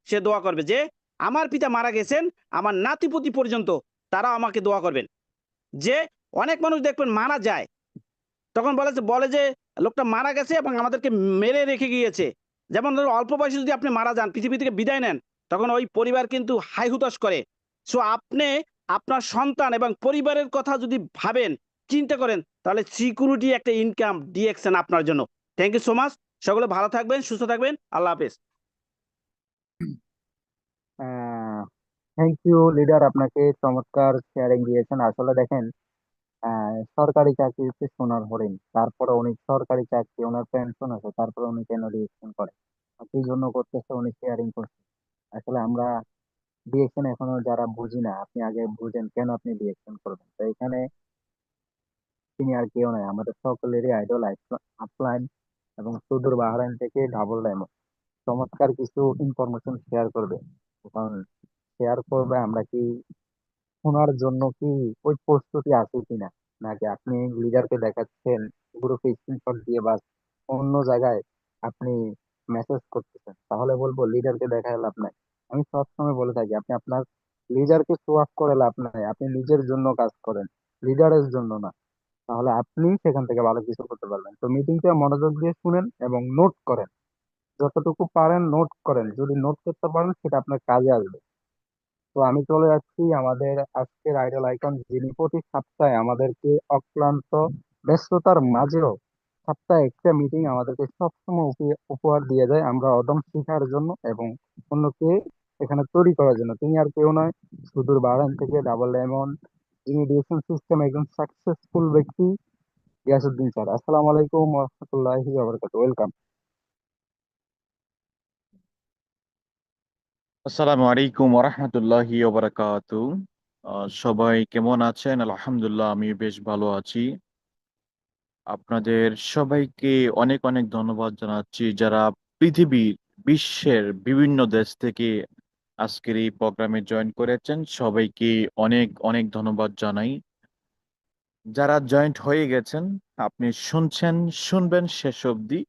সে দোয়া করবে যে আমার পিতা মারা গেছেন, আমার নাতিপুতি পর্যন্ত তারা আমাকে দোয়া করবেন। যে অনেক মানুষ দেখবেন মারা যায়, তখন বলে যে লোকটা মারা গেছে এবং আমাদেরকে মেরে রেখে গিয়েছে। যেমন ধরুন অল্প বয়সে যদি আপনি মারা যান, পৃথিবী থেকে বিদায় নেন, তখন ওই পরিবার কিন্তু হাই হুতাশ করে। সো আপনি আপনার সন্তান এবং পরিবারের কথা যদি ভাবেন, চিন্তা করেন, তাহলে সিকিউরিটি একটা ইনকাম ডিএক্সএন আপনার জন্য। Thank you so much. সকলে ভালো থাকবেন, সুস্থ থাকবেন। আল্লাহ হাফেজ। থ্যাংক ইউ লিডার, আপনাকে চমৎকার শেয়ারিং দিয়েছেন। আসলে দেখেন, সরকারি চাকরি হচ্ছে সোনার হরিণ। তারপরে উনি সরকারি চাকরি, ওনার পেনশন আছে, তারপরে উনি কেন ডিএকশন করে? কি জন্য করতেছে? উনি শেয়ারিং করছে। আসলে আমরা ডিএকশন এখনো যারা বুঝি না, আপনি আগে বুঝেন কেন আপনি ডিএকশন করবেন। তো এখানে তিনি আর কেউ নাই, আমাদের সকলেরই আইডল আপলাইন এবং সুদূর বাহরাইন থেকে ডাবল ডায়মন্ড চমৎকার কিছু ইনফরমেশন শেয়ার করবে। এখন শেয়ার করবে, আমরা কি শোনার জন্য কি ওই প্রস্তুতি আছে কিনা, নাকি আপনি লিডারকে দেখাচ্ছেন গ্রুপে স্ক্রিনশট দিয়ে বাস অন্য জায়গায় আপনি মেসেজ করতেছেন? তাহলে বলবো লিডারকে দেখায় লাভ নাই। আমি সবসময় বলে থাকি, আপনি আপনার লিডারকে শো অফ করে লাভ নাই, আপনি নিজের জন্য কাজ করেন, লিডারের জন্য না। তাহলে আপনি সেখান থেকে ভালো কিছু করতে পারবেন। তো মিটিংটা মনোযোগ দিয়ে শুনেন এবং নোট করেন, যতটুকু পারেন নোট করেন। যদি নোট করতে পারেন সেটা আপনার কাজে আসবে। তো আমি চলে যাচ্ছি আমাদের আজকের আইডল আইকন, যিনি প্রতি সপ্তাহে আমাদেরকে অক্লান্ত ব্যস্ততার মাঝেও সপ্তাহে একটা মিটিং আমাদেরকে সবসময় উপহার দিয়ে যায়, আমরা অদম শেখার জন্য এবং অন্যকে এখানে তৈরি করার জন্য। তিনি আর কেউ নয়, সুদূর বারান থেকে ডাবল ডায়মন্ড, যিনি ডিরেকশন সিস্টেম একজন সাকসেসফুল ব্যক্তি, গিয়াসুদ্দিন স্যার। আসসালামু আলাইকুম রহমতুল্লাহি ওয়েলকাম। আসসালামু আলাইকুম ওরহমতুল্লাহি ওবারাকাতু। সবাই কেমন আছেন? আলহামদুলিল্লাহ, আমি বেশ ভালো আছি। আপনাদের সবাইকে অনেক অনেক ধন্যবাদ জানাচ্ছি, যারা পৃথিবীর বিশ্বের বিভিন্ন দেশ থেকে আজকের এই প্রোগ্রামে জয়েন করেছেন। সবাইকে অনেক অনেক ধন্যবাদ জানাই। যারা জয়েন্ট হয়ে গেছেন, আপনি শুনছেন, শুনবেন শেষ অবধি,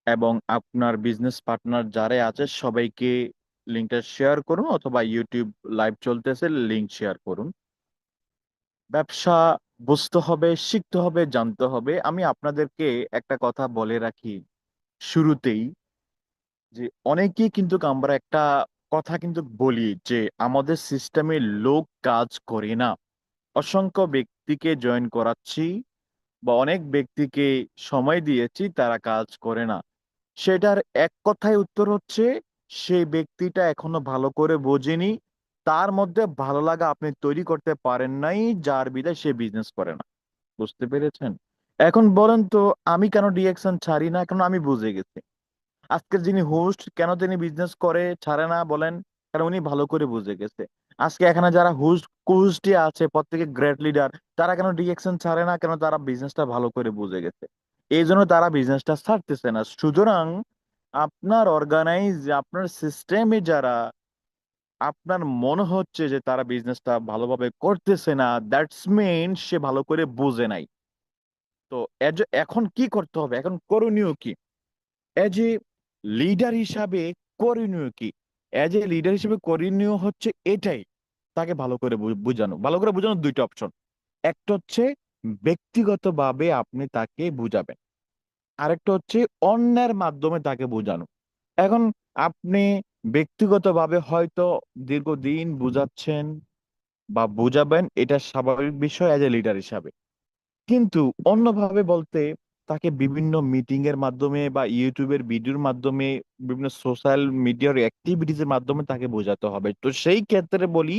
এবং আপনার বিজনেস পার্টনার যারা আছে সবাইকে লিঙ্কটা শেয়ার করুন, অথবা ইউটিউব লাইভ চলতেছে, লিঙ্ক শেয়ার করুন। ব্যবসা বুঝতে হবে, শিখতে হবে, জানতে হবে। আমি আপনাদেরকে একটা কথা বলে রাখি শুরুতেই, যে অনেকেই কিন্তু আমরা একটা কথা কিন্তু বলি যে আমাদের সিস্টেমে লোক কাজ করে না। অসংখ্য ব্যক্তিকে জয়েন করাচ্ছি বা অনেক ব্যক্তিকে সময় দিয়েছি, তারা কাজ করে না। সেটার এক কথায় উত্তর হচ্ছে, সেই ব্যক্তিটা এখনো ভালো করে বোঝেনি, তার মধ্যে ভালো লাগা আপনি তৈরি করতে পারেন নাই, যার বিধায় সে বিজনেস করে না। বুঝতে পেরেছেন? এখন বলেন তো, আমি কেন ডিএকশন ছাড়ি না? কারণ আমি বুঝে গেছি আজকের যিনি হোস্ট কেন তিনি বিজনেস করে ছাড়ে না বলেন, কারণ উনি ভালো করে বুঝে গেছে। আজকে এখানে যারা হোস্ট কোস্টে আছে, প্রত্যেকে গ্রেট লিডার, তারা কেন ডিরেকশন ছাড়ে না? কেন? তারা বিজনেসটা ভালো করে বুঝে গেছে, এই জন্য তারা বিজনেসটা ছাড়তেছে না। সুতরাং আপনার অর্গানাইজ, আপনার সিস্টেমে যারা আপনার মনে হচ্ছে যে তারা বিজনেসটা ভালোভাবে করতেছে না, দ্যাটস মিন সে ভালো করে বুঝে নাই। তো এখন কি করতে হবে? এখন করণীয় কি এজ এ লিডার হিসাবে? করণীয় কি এজ এ লিডার হিসেবে? করণীয় হচ্ছে এটাই, তাকে ভালো করে বুঝানো। ভালো করে বোঝানোর দুইটা অপশন। একটা হচ্ছে ব্যক্তিগতভাবে আপনি তাকে বুঝাবেন, আরেকটা হচ্ছে অন্যের মাধ্যমে তাকে বোঝানো। এখন আপনি ব্যক্তিগতভাবে হয়তো দীর্ঘদিন বুঝাচ্ছেন বা বুঝাবেন, এটা স্বাভাবিক বিষয় এজ এ লিডার হিসাবে। কিন্তু অন্যভাবে বলতে, তাকে বিভিন্ন মিটিং এর মাধ্যমে বা ইউটিউবের ভিডিওর মাধ্যমে, বিভিন্ন সোশ্যাল মিডিয়ার অ্যাক্টিভিটিজ এর মাধ্যমে তাকে বোঝাতে হবে। তো সেই ক্ষেত্রে বলি,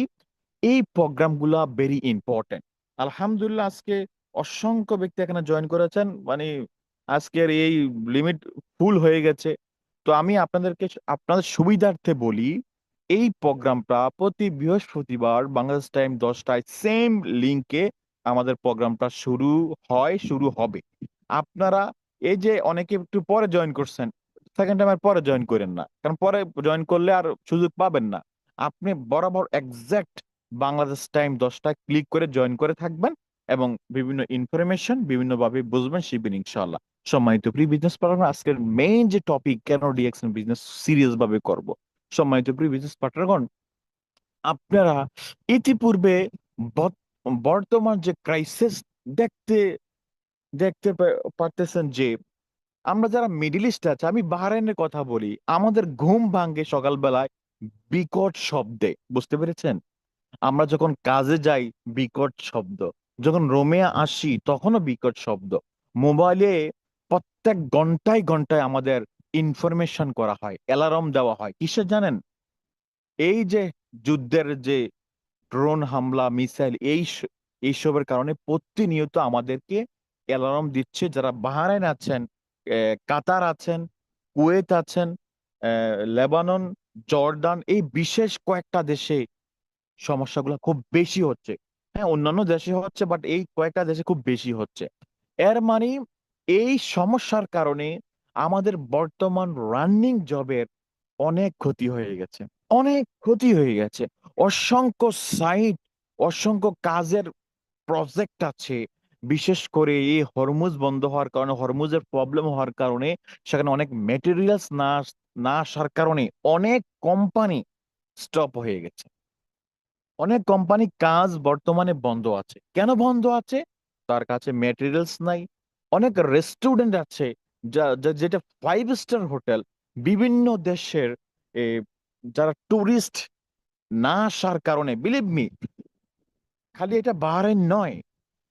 এই প্রোগ্রামগুলো ভেরি ইম্পর্টেন্ট। আলহামদুলিল্লাহ, আজকে অসংখ্য ব্যক্তি এখানে জয়েন করেছেন, মানে আজকের এই লিমিট ফুল হয়ে গেছে। তো আমি আপনাদেরকে আপনাদের সুবিধার্থে বলি, এই প্রোগ্রামটা প্রতি বৃহস্পতিবার বাংলাদেশ টাইম 10টায় সেম লিংকে আমাদের প্রোগ্রামটা শুরু হয়, শুরু হবে। আপনারা এই যে অনেকে একটু পরে জয়েন করছেন, সেকেন্ড টাইমের পরে জয়েন করেন না, কারণ পরে জয়েন করলে আর সুযোগ পাবেন না। আপনি বরাবর এক্সাক্ট বাংলাদেশ টাইম 10টায় ক্লিক করে জয়েন করে থাকবেন, এবং বিভিন্ন ইনফরমেশন বিভিন্নভাবে বুঝবেন, শিখবেন ইনশাআল্লাহ। সম্মানিত প্রিয় বিজনেস পার্টনার, আজকের মেইন যে টপিক, কেন ডিএক্সএন বিজনেস সিরিয়াস ভাবে করব, সম্মানিত প্রিয় বিজনেস পার্টনারগণ, আপনারা ইতিপূর্বে বর্তমান যে ক্রাইসিস দেখতে দেখতে পারতেছেন যে আমরা যারা মিডিল ইস্ট আছে, আমি বাহরাইনের কথা বলি, আমাদের ঘুম ভাঙে সকালবেলায় বিকট শব্দে, বুঝতে পেরেছেন? আমরা যখন কাজে যাই বিকট শব্দ, যখন রোমে আসি তখনও বিকট শব্দ। মোবাইলে প্রত্যেক ঘন্টায় ঘন্টায় আমাদের ইনফরমেশন করা হয়, অ্যালার্ম দেওয়া হয় কিসের জানেন? এই যে যুদ্ধের যে ড্রোন হামলা, মিসাইল, এইসবের কারণে প্রতিনিয়ত আমাদেরকে অ্যালার্ম দিচ্ছে। যারা বাহরাইন আছেন, কাতার আছেন, কুয়েত আছেন, লেবানন, জর্ডান, এই বিশেষ কয়েকটা দেশে সমস্যাগুলো খুব বেশি হচ্ছে। হ্যাঁ, অন্যান্য দেশে হচ্ছে, বাট এই কয়েকটা দেশে খুব বেশি হচ্ছে। এর মানে এই সমস্যার কারণে আমাদের বর্তমান রানিং জবের অনেক ক্ষতি হয়ে গেছে, অনেক ক্ষতি হয়ে গেছে। অসংখ্য সাইট, অসংখ্য কাজের প্রজেক্ট আছে। বিশেষ করে এই হরমুজ বন্ধ হওয়ার কারণে, হরমুজের প্রবলেম হওয়ার কারণে, সেখানে অনেক মেটেরিয়ালস না আসার কারণে অনেক কোম্পানি স্টপ হয়ে গেছে। অনেক কোম্পানি কাজ বর্তমানে বন্ধ আছে। কেন বন্ধ আছে? তার কাছে মেটেরিয়ালস নাই। অনেক রেস্টুরেন্ট আছে যেটা 5 স্টার হোটেল, বিভিন্ন দেশের এ, যারা টুরিস্ট না আসার কারণে, বিলিভ মি, খালি এটা বাহরাইন নয়,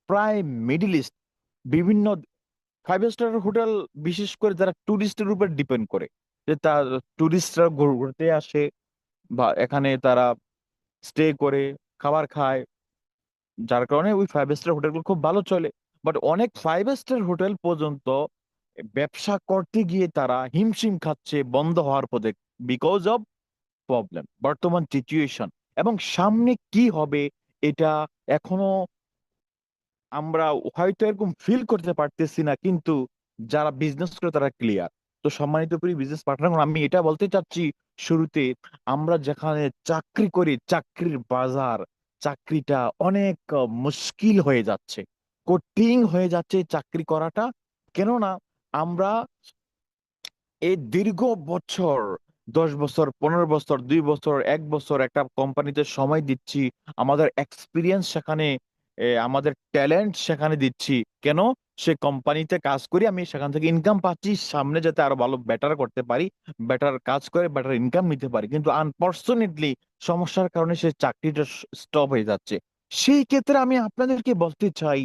প্রায় মিডল ইস্ট, বিভিন্ন 5 স্টার হোটেল, বিশেষ করে যারা টুরিস্টের উপর ডিপেন্ড করে, যে তার টুরিস্টরা ঘুরতে আসে বা এখানে তারা স্টে করে খাবার খায়, যার কারণে ওই 5 স্টার হোটেলগুলো খুব ভালো চলে। বাট অনেক 5 স্টার হোটেল পর্যন্ত ব্যবসা করতে গিয়ে তারা হিমশিম খাচ্ছে বন্ধ হওয়ার পথে, বিকজ অফ প্রবলেম, বর্তমান সিচুয়েশন। এবং সামনে কি হবে এটা এখনো আমরা হয়তো এরকম ফিল করতে পারতেছি না, কিন্তু যারা বিজনেস করে তারা ক্লিয়ার। তো সম্মানিত প্রিয় বিজনেস পার্টনার, আমি এটা বলতে চাচ্ছি শুরুতে, আমরা যেখানে চাকরি করি, চাকরির বাজার, চাকরিটা অনেক মুশকিল হয়ে যাচ্ছে, কঠিন হয়ে যাচ্ছে চাকরি করাটা। কেননা আমরা এই দীর্ঘ বছর, 10 বছর, 15 বছর, 2 বছর, 1 বছর একটা কোম্পানিতে সময় দিচ্ছি, আমাদের এক্সপিরিয়েন্স সেখানে, আমাদের ট্যালেন্ট সেখানে দিচ্ছি। কেন? সে কোম্পানিতে কাজ করি, আমি সেখান থেকে ইনকাম পাচ্ছি, সামনে যাতে আরো ভালো বেটার করতে পারি, বেটার কাজ করে বেটার ইনকাম নিতে পারি। কিন্তু আনফরচুনেটলি সমস্যার কারণে সে চাকরিটা স্টপ হয়ে যাচ্ছে। সেই ক্ষেত্রে আমি আপনাদেরকে বলতে চাই,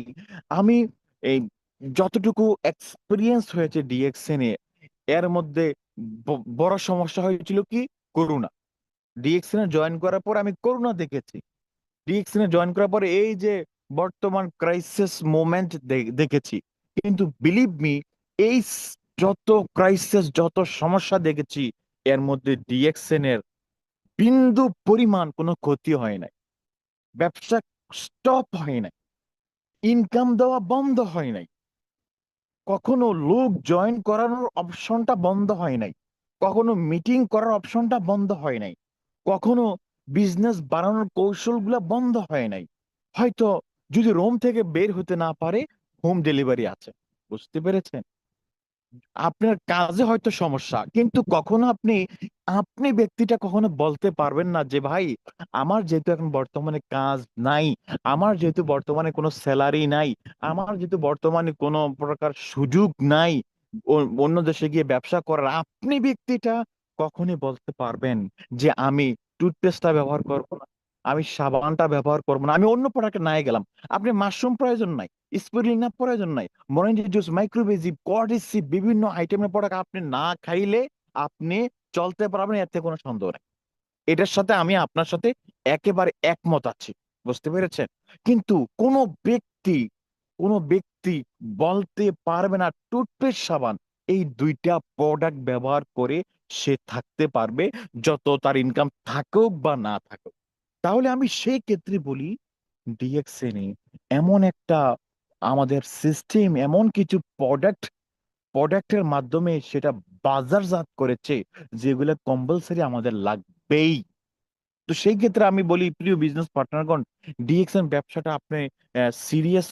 আমি এই যতটুকু এক্সপিরিয়েন্স হয়েছে ডিএক্সএন এ, এর মধ্যে বড় সমস্যা হয়েছিল কি? করোনা। ডিএক্সএন এ জয়েন করার পর আমি করোনা দেখেছি। ডিএক্সএন এ জয়েন করার পরে এই যে বর্তমান ক্রাইসিস মোমেন্ট দেখেছি। কিন্তু বিলিভ মি, এই যত ক্রাইসিস, যত সমস্যা দেখেছি, এর মধ্যে ডিএক্সএন এর বিন্দু পরিমাণ কোনো ক্ষতি হয় নাই। ব্যবসা স্টপ হয় নাই, ইনকাম দেওয়া বন্ধ হয় নাই, কখনো লোক জয়েন করানোর অপশনটা বন্ধ হয় নাই, কখনো মিটিং করার অপশনটা বন্ধ হয় নাই, কখনো বিজনেস বাড়ানোর কৌশলগুলো বন্ধ হয় নাই। হয়তো যদি রোম থেকে বের হতে না পারে, হোম ডেলিভারি আছে, বুঝতে পেরেছেন? আপনার কাজে হয়তো সমস্যা, কিন্তু কখনো আপনি আপনি ব্যক্তিটা কখনো বলতে পারবেন না যে ভাই, আমার যেহেতু এখন বর্তমানে কাজ নাই, আমার যেহেতু বর্তমানে কোনো স্যালারি নাই, আমার যেহেতু বর্তমানে কোনো প্রকার সুযোগ নাই অন্য দেশে গিয়ে ব্যবসা করার, আপনি ব্যক্তিটা কখনই বলতে পারবেন যে আমি টুথপেস্টটা ব্যবহার করবো না, আমি সাবানটা ব্যবহার করবো না, আমি অন্য প্রোডাক্টে নাই গেলাম। আপনি মাশরুম প্রয়োজন নাই, স্পিরুলিনা প্রয়োজন নাই, মরেঞ্জি জুস, মাইক্রোবেজিভ, কর্ডিসি, বিভিন্ন আইটেমের প্রোডাক্ট আপনি না খাইলে আপনি চলতে পারবেন, এতে কোনো সন্দেহ নেই। এটার সাথে আমি আপনার সাথে একেবারে একমত আছি, বুঝতে পেরেছেন? কিন্তু কোনো ব্যক্তি বলতে পারবে না টুথপেস্ট, সাবান, এই দুইটা প্রোডাক্ট ব্যবহার করে সে থাকতে পারবে, যত তার ইনকাম থাকুক বা না থাকুক। তাহলে আমি সেই ক্ষেত্রে বলি, ডিএক্সএন এমন একটা আমাদের সিস্টেম, এমন কিছু প্রোডাক্টের মাধ্যমে সেটা বাজারজাত করেছে, যেগুলো কম্পালসারি আমাদের লাগবেই। তো সেই ক্ষেত্রে আমি বলি, প্রিয় বিজনেস পার্টনারগণ, ডিএক্সএন ব্যবসাটা আপনি সিরিয়াস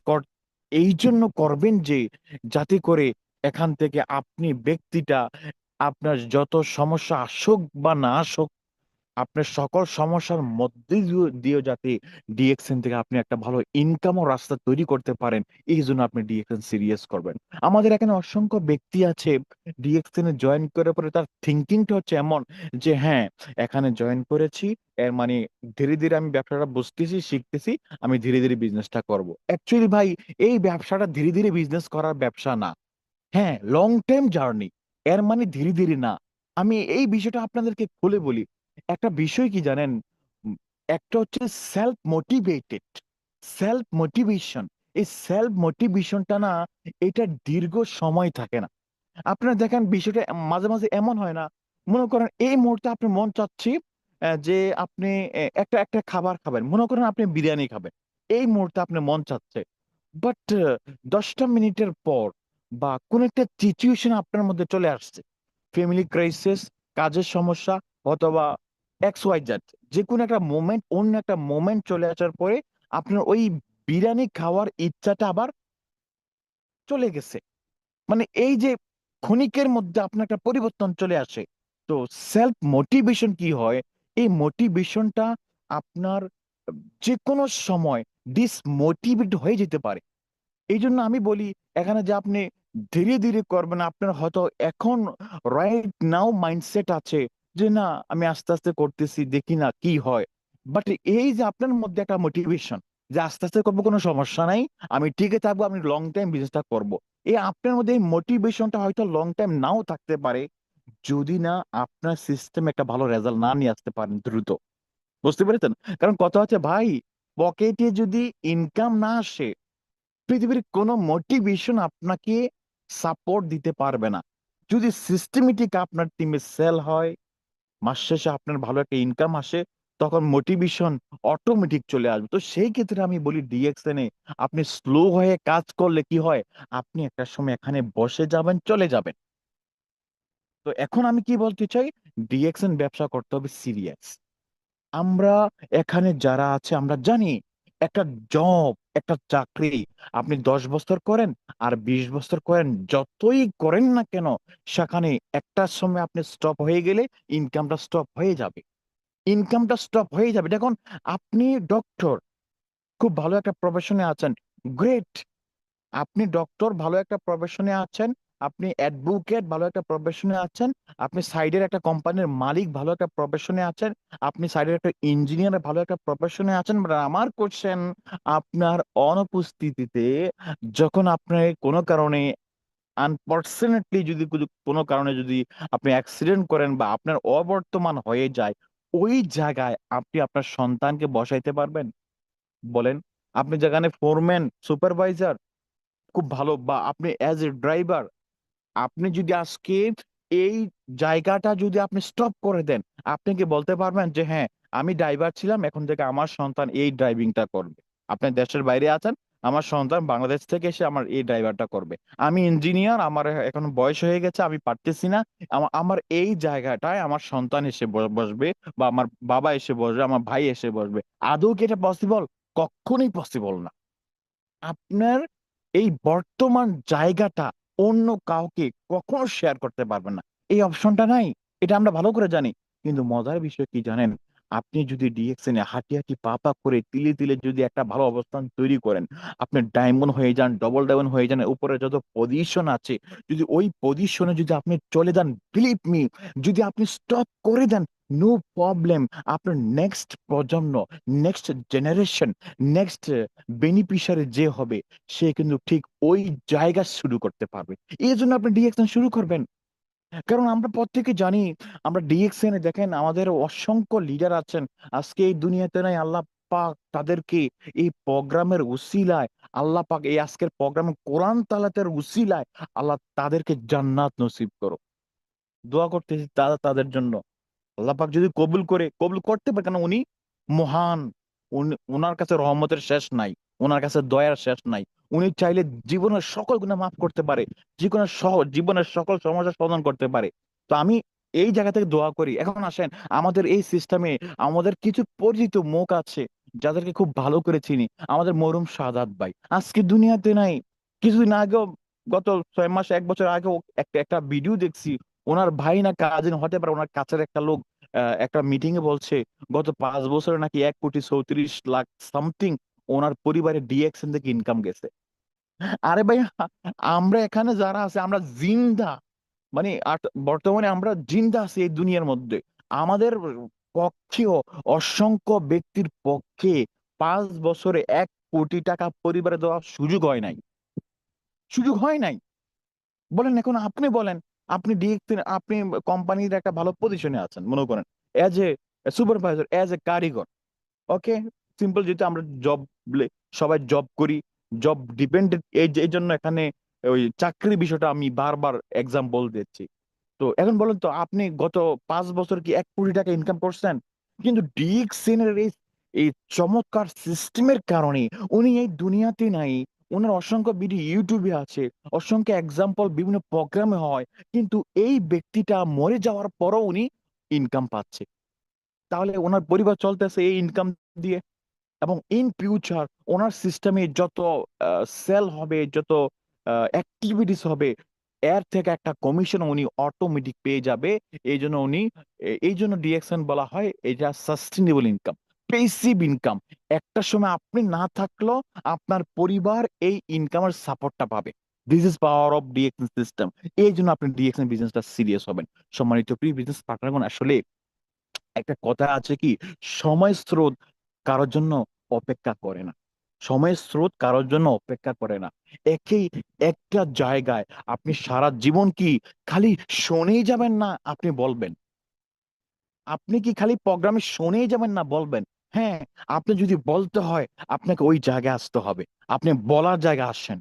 এই জন্য করবেন যে, যাতে করে এখান থেকে আপনি ব্যক্তিটা, আপনার যত সমস্যা আসুক বা না আসুক, আপনার সকল সমস্যার মধ্যে দিয়েও যাতে ডিএক্সএন থেকে আপনি একটা ভালো ইনকাম ও রাস্তা তৈরি করতে পারেন, এই জন্য আপনি ডিএক্সএন সিরিয়াস করবেন। আমাদের এখানে অসংখ্য ব্যক্তি আছে ডিএক্সএন এ জয়েন করার পরে তার থিঙ্কিংটা হচ্ছে এমন যে হ্যাঁ, এখানে জয়েন করেছি, এর মানে ধীরে ধীরে আমি ব্যবসাটা বুঝতেছি, শিখতেছি, আমি ধীরে ধীরে বিজনেসটা করব। অ্যাকচুয়ালি ভাই, এই ব্যবসাটা ধীরে ধীরে বিজনেস করার ব্যবসা না। হ্যাঁ, লং টাইম জার্নি, এর মানে ধীরে ধীরে না। আমি এই বিষয়টা আপনাদেরকে খুলে বলি। একটা বিষয় কি জানেন, উম, একটা হচ্ছে সেলফ মোটিভেটেড, সেলফ মোটিভেশন। এই সেলফ মোটিভেশনটা না, এটা দীর্ঘ সময় থাকে না। আপনারা দেখেন বিষয়টা মাঝে মাঝে এমন হয় না, মনে করেন এই মুহূর্তে আপনি মন চাচ্ছি যে আপনি একটা একটা খাবার খাবেন, মনে করেন আপনি বিরিয়ানি খাবেন, এই মুহূর্তে আপনার মন চাচ্ছে। বাট 10টা মিনিটের পর বা কোন একটা সিচুয়েশন আপনার মধ্যে চলে আসছে, ফ্যামিলি ক্রাইসিস, কাজের সমস্যা, অথবা এক্স ওয়াই জেড, যে কোনো একটা মোমেন্ট, অন্য একটা মোমেন্ট চলে আসার পরে আপনার ওই বিরিয়ানি খাওয়ার ইচ্ছাটা আবার চলে গেছে। মানে এই যে ক্ষণিকের মধ্যে আপনার একটা পরিবর্তন চলে আসে। তো সেলফ মোটিভেশন কি হয়, এই মোটিভেশনটা আপনার যে কোনো সময় ডিসমোটিভেট হয়ে যেতে পারে। এই জন্য আমি বলি, এখানে যে আপনি ধীরে ধীরে করবেন, আপনার হয়তো এখন রাইট নাও মাইন্ডসেট আছে যে না, আমি আস্তে আস্তে করতেছি, দেখি না কি হয়। বাট এই যে আপনার মধ্যে একটা মোটিভেশন যে আস্তে আস্তে করবো, কোনো সমস্যা নাই, আমি টিকে থাকবো, আমি লং টাইম বিজনেসটা করব, এই আপনার মধ্যে এই মোটিভেশনটা হয়তো লং টাইম নাও থাকতে পারে, যদি না আপনার সিস্টেম একটা ভালো রেজাল্ট না নিয়ে আসতে পারেন দ্রুত। বুঝতে পেরেছেন? কারণ কথা হচ্ছে ভাই, পকেটে যদি ইনকাম না আসে, পৃথিবীর কোনো মোটিভেশন আপনাকে সাপোর্ট দিতে পারবে না। যদি সিস্টেমেটিক আপনার টিমে সেল হয়, মাস শেষে আপনার ভালো একটা ইনকাম আসে, তখন মোটিভেশন অটোমেটিক চলে আসবে। তো সেই ক্ষেত্রে আমি বলি ডিএক্সএন এ আপনি স্লো হয়ে কাজ করলে কি হয়, আপনি একটা সময় এখানে বসে যাবেন, চলে যাবেন। তো এখন আমি কি বলতে চাই, ডিএক্সএন ব্যবসা করতে হবে সিরিয়াস। আমরা এখানে যারা আছে আমরা জানি, একটা জব, একটা চাকরি আপনি 10 বছর করেন আর 20 বছর করেন, যতই করেন না কেন, সেখানে একটা সময় আপনি স্টপ হয়ে গেলে ইনকামটা স্টপ হয়ে যাবে, ইনকামটা স্টপ হয়ে যাবে। দেখুন, আপনি ডক্টর, খুব ভালো একটা প্রফেশনে আছেন, গ্রেট। আপনি ডক্টর, ভালো একটা প্রফেশনে আছেন, আপনি অ্যাডভোকেট, ভালো একটা প্রফেশনে আছেন, আপনি সাইডের একটা কোম্পানির মালিক, ভালো একটা প্রফেশনে আছেন, আপনি সাইডের একটা ইঞ্জিনিয়ার, ভালো একটা প্রফেশনে আছেন। বাট আমার কোশ্চেন, আপনার অনুপস্থিতিতে যখন আপনার কোনো কারণে আনফরচুনেটলি যদি কোনো কারণে যদি আপনি অ্যাক্সিডেন্ট করেন বা আপনার অবর্তমান হয়ে যায়, ওই জায়গায় আপনি আপনার সন্তানকে বসাইতে পারবেন? বলেন। আপনি যেখানে ফোরম্যান, সুপারভাইজার, খুব ভালো, বা আপনি অ্যাজ এ ড্রাইভার, আপনি যদি আজকে এই জায়গাটা যদি আপনি স্টপ করে দেন, আপনি কি বলতে পারবেন যে হ্যাঁ, আমি ড্রাইভার ছিলাম, এখন থেকে আমার সন্তান এই ড্রাইভিংটা করবে? আপনি দেশের বাইরে আছেন, আমার সন্তান বাংলাদেশ থেকে এসে আমার এই ড্রাইভারটা করবে। আমি ইঞ্জিনিয়ার, আমার এখন বয়স হয়ে গেছে, আমি পারতেছি না, আমার আমার এই জায়গাটায় আমার সন্তান এসে বসবে, বা আমার বাবা এসে বসবে, আমার ভাই এসে বসবে। আদৌ কি এটা পসিবল? কখনোই পসিবল না। আপনার এই বর্তমান জায়গাটা অন্য কাউকে কখনো শেয়ার করতে পারবেন না, এই অপশনটা নাই। এটা আমরা ভালো করে জানি। কিন্তু মজার বিষয় কি জানেন, আপনি যদি ডিএক্সএন এ হাঁটি হাঁটি পা পা করে তিলে তিলে যদি একটা ভালো অবস্থান তৈরি করেন, আপনি ডায়মন্ড হয়ে যান, ডবল ডায়মন্ড হয়ে যান, উপরে যত পজিশন আছে, যদি ওই পজিশনে যদি আপনি চলে যান, বিলিভ মি, যদি আপনি স্টপ করে দেন, নো প্রবলেম, আপনার নেক্সট প্রজন্ম, নেক্সট জেনারেশন, নেক্সট বেনিফিশিয়ারি যে হবে, সে কিন্তু ঠিক ওই জায়গা শুরু করতে পারবে। এই জন্য আপনি ডিএক্সএন শুরু করবেন। কারণ আমরা প্রত্যেকে জানি, আমরা ডিএক্সএন এ দেখেন আমাদের অসংখ্য লিডার আছেন, আজকে এই দুনিয়াতে নাই, আল্লাহ পাক তাদেরকে এই প্রোগ্রামের উসিলায়, আল্লাহ পাক এই আজকের প্রোগ্রামে কোরআন তালাতের উসিলায় আল্লাহ তাদেরকে জান্নাত নসিব করো। দোয়া করতেছি তাদের জন্য। আল্লাহ পাক যদি কবুল করে, কবুল করতে পারে, কেন উনি মহান, উনার কাছে রহমতের শেষ নাই, ওনার কাছে দয়ার শেষ নাই। উনি চাইলে জীবনের সকল গুনাহ মাফ করতে পারে, জীবনের সকল সমস্যা সমাধান করতে পারে। তো আমি এই জায়গা থেকে দোয়া করি। এখন আসেন, আমাদের এই সিস্টেমে আমাদের কিছু পরিচিত মুখ আছে যাদেরকে খুব ভালো করে চিনি। আমাদের মরহুম সাদাত ভাই আজকে দুনিয়াতে নাই। কিছুদিন আগেও, গত 6 মাস 1 বছর আগেও একটা একটা ভিডিও দেখছি, ওনার ভাই না কাজিন হতে পারে, ওনার কাছের একটা লোক একটা মিটিং এ বলছে গত 5 বছরে নাকি 1,34,00,000 সামথিং ওনার পরিবারে ডিএক্সএন থেকে ইনকাম গেছে। আরে ভাই, আমরা এখানে যারা আছে আমরা জিন্দা, মানে বর্তমানে আমরা জিন্দা আছি এই দুনিয়ার মধ্যে। আমাদের পক্ষেও অসংখ্য ব্যক্তির পক্ষে 5 বছরে 1 কোটি টাকা পরিবারে দেওয়ার সুযোগ হয় নাই, সুযোগ হয় নাই। বলেন এখন আপনি বলেন, আপনি ডিএক্সি, আপনি কোম্পানির একটা ভালো পজিশনে আছেন মনে করেন, as a supervisor, as a কারিগর। ওকে, সিম্পল, যেহেতু আমরা জব, সবাই জব করি, জব ডিপেন্ডেন্ট, এই জন্য এখানে ওই চাকরি বিষয়টা আমি বারবার এক্সাম্পল দিচ্ছি। তো এখন বলেন তো, আপনি গত 5 বছর কি 1 কোটি টাকা ইনকাম করছেন? কিন্তু ডিএক্সএন এর এই চমৎকার সিস্টেমের কারণে উনি এই দুনিয়াতে নাই। ওনার অসংখ্য ভিডিও ইউটিউবে আছে, অসংখ্য এক্সাম্পল বিভিন্ন প্রোগ্রামে হয়, কিন্তু এই ব্যক্তিটা মরে যাওয়ার পরও উনি ইনকাম পাচ্ছে। তাহলে ওনার পরিবার চলতেছে এই ইনকাম দিয়ে। এবং ইন ফিউচার ওনার সিস্টেমে যত সেল হবে, যত অ্যাক্টিভিটিস হবে, এর থেকে একটা কমিশন উনি অটোমেটিক পেয়ে যাবে। এই জন্য ডিএক্সএন বলা হয় এটা সাস্টেনেবল ইনকাম, পেসিভ ইনকাম। একটা সময় আপনি না থাকলেও আপনার পরিবার এই ইনকামের সাপোর্টটা পাবে। This is power of DXN system. এই জন্য আপনি ডিএক্সএন বিজনেসটা সিরিয়াস হবেন। সম্মানিত প্রিয় বিজনেস পার্টনারগণ, আসলে একটা কথা আছে কি, সময় স্রোত কারোর জন্য অপেক্ষা করে না। সময়ের স্রোত কারোর জন্য অপেক্ষা করে না। একই একটা জায়গায় আপনি সারা জীবন কি খালি শুনেই যাবেন না আপনি বলবেন? আপনি কি খালি প্রোগ্রামে শুনেই যাবেন না বলবেন? হ্যাঁ, আপনি যদি বলতে হয় আপনাকে ওই জায়গায় আসতে হবে। আপনি বলার জায়গায় আসেন।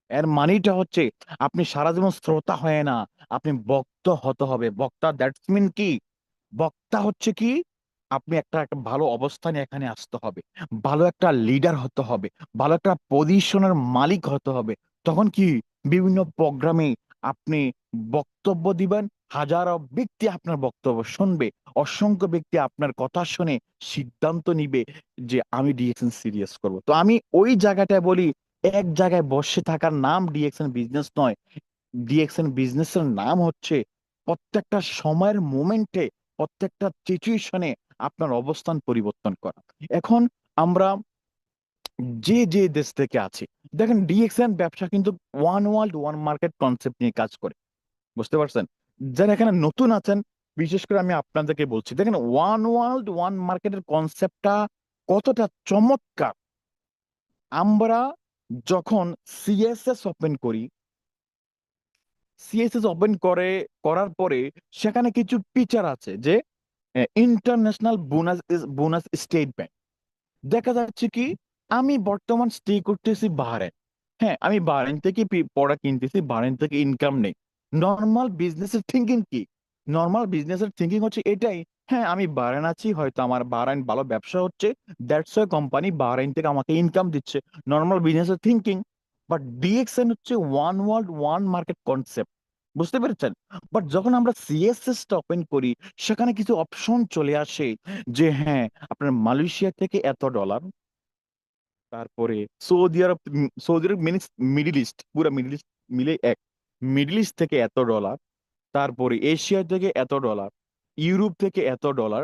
এর মানেটা হচ্ছে আপনি সারা জীবন শ্রোতা হয় না, আপনি বক্তা হতে হবে। বক্তা, দ্যাটস মিন কি? বক্তা হচ্ছে কি, আপনি একটা ভালো অবস্থানে এখানে আসতে হবে, ভালো একটা লিডার হতে হবে, ভালো একটা পজিশনের মালিক হতে হবে। তখন কি, বিভিন্ন প্রোগ্রামে আপনি বক্তব্য দিবেন, হাজারো ব্যক্তি আপনার বক্তব্য শুনবে, অসংখ্য ব্যক্তি আপনার কথা শুনে সিদ্ধান্ত নিবে যে আমি ডিএক্সএন সিরিয়াস করব। তো আমি ওই জায়গাটায় বলি, এক জায়গায় বসে থাকার নাম ডিএক্সএন বিজনেস নয়। ডিএক্সএন বিজনেসের নাম হচ্ছে প্রত্যেকটা সময়ের মোমেন্টে, প্রত্যেকটা সিচুয়েশনে আপনার অবস্থান পরিবর্তন করা। এখন আমরা যে যে দেশ থেকে আছি, দেখেন ডিএক্সএন ব্যবসা কিন্তু one world one market concept নিয়ে কাজ করে। বুঝতে পারছেন? যারা এখানে নতুন আছেন, বিশেষ করে আমি আপনাদেরকে বলছি, দেখেন ওয়ান ওয়ার্ল্ড ওয়ান মার্কেটের কনসেপ্টটা কতটা চমৎকার। আমরা যখন সিএসএস ওপেন করি, সিএসএস ওপেন করার পরে সেখানে কিছু ফিচার আছে, যে ইন্টারন্যাশনাল বোনাস স্টেটমেন্ট। দেখা যাচ্ছে কি, আমি বর্তমান স্টে করতেছি বাহরাইন। হ্যাঁ, আমি বাহরাইন থেকে পড়া কিনতেছি, বাহরাইন থেকে ইনকাম নেই। নর্মাল বিজনেসের থিঙ্কিং কি? নর্মাল বিজনেসের থিঙ্কিং হচ্ছে এটাই, হ্যাঁ আমি বাহরাইন আছি, হয়তো আমার বাহরাইন ভালো ব্যবসা হচ্ছে, দ্যাটস ওয়াই কোম্পানি বাহরাইন থেকে আমাকে ইনকাম দিচ্ছে। নর্মাল বিজনেসের থিঙ্কিং। বাট ডিএক্সএন হচ্ছে one world one market concept. বুঝতে পেরেছেন? বাট যখন আমরা সিএসএস টা ওপেন করি, সেখানে কিছু অপশন চলে আসে, যে হ্যাঁ, আপনার মালয়েশিয়া থেকে এত ডলার, তারপরে সৌদি আরব মিনস মিডিল ইস্ট, পুরো মিডিল ইস্ট মিলে এক, মিডিল ইস্ট থেকে এত ডলার, তারপরে এশিয়া থেকে এত ডলার, ইউরোপ থেকে এত ডলার।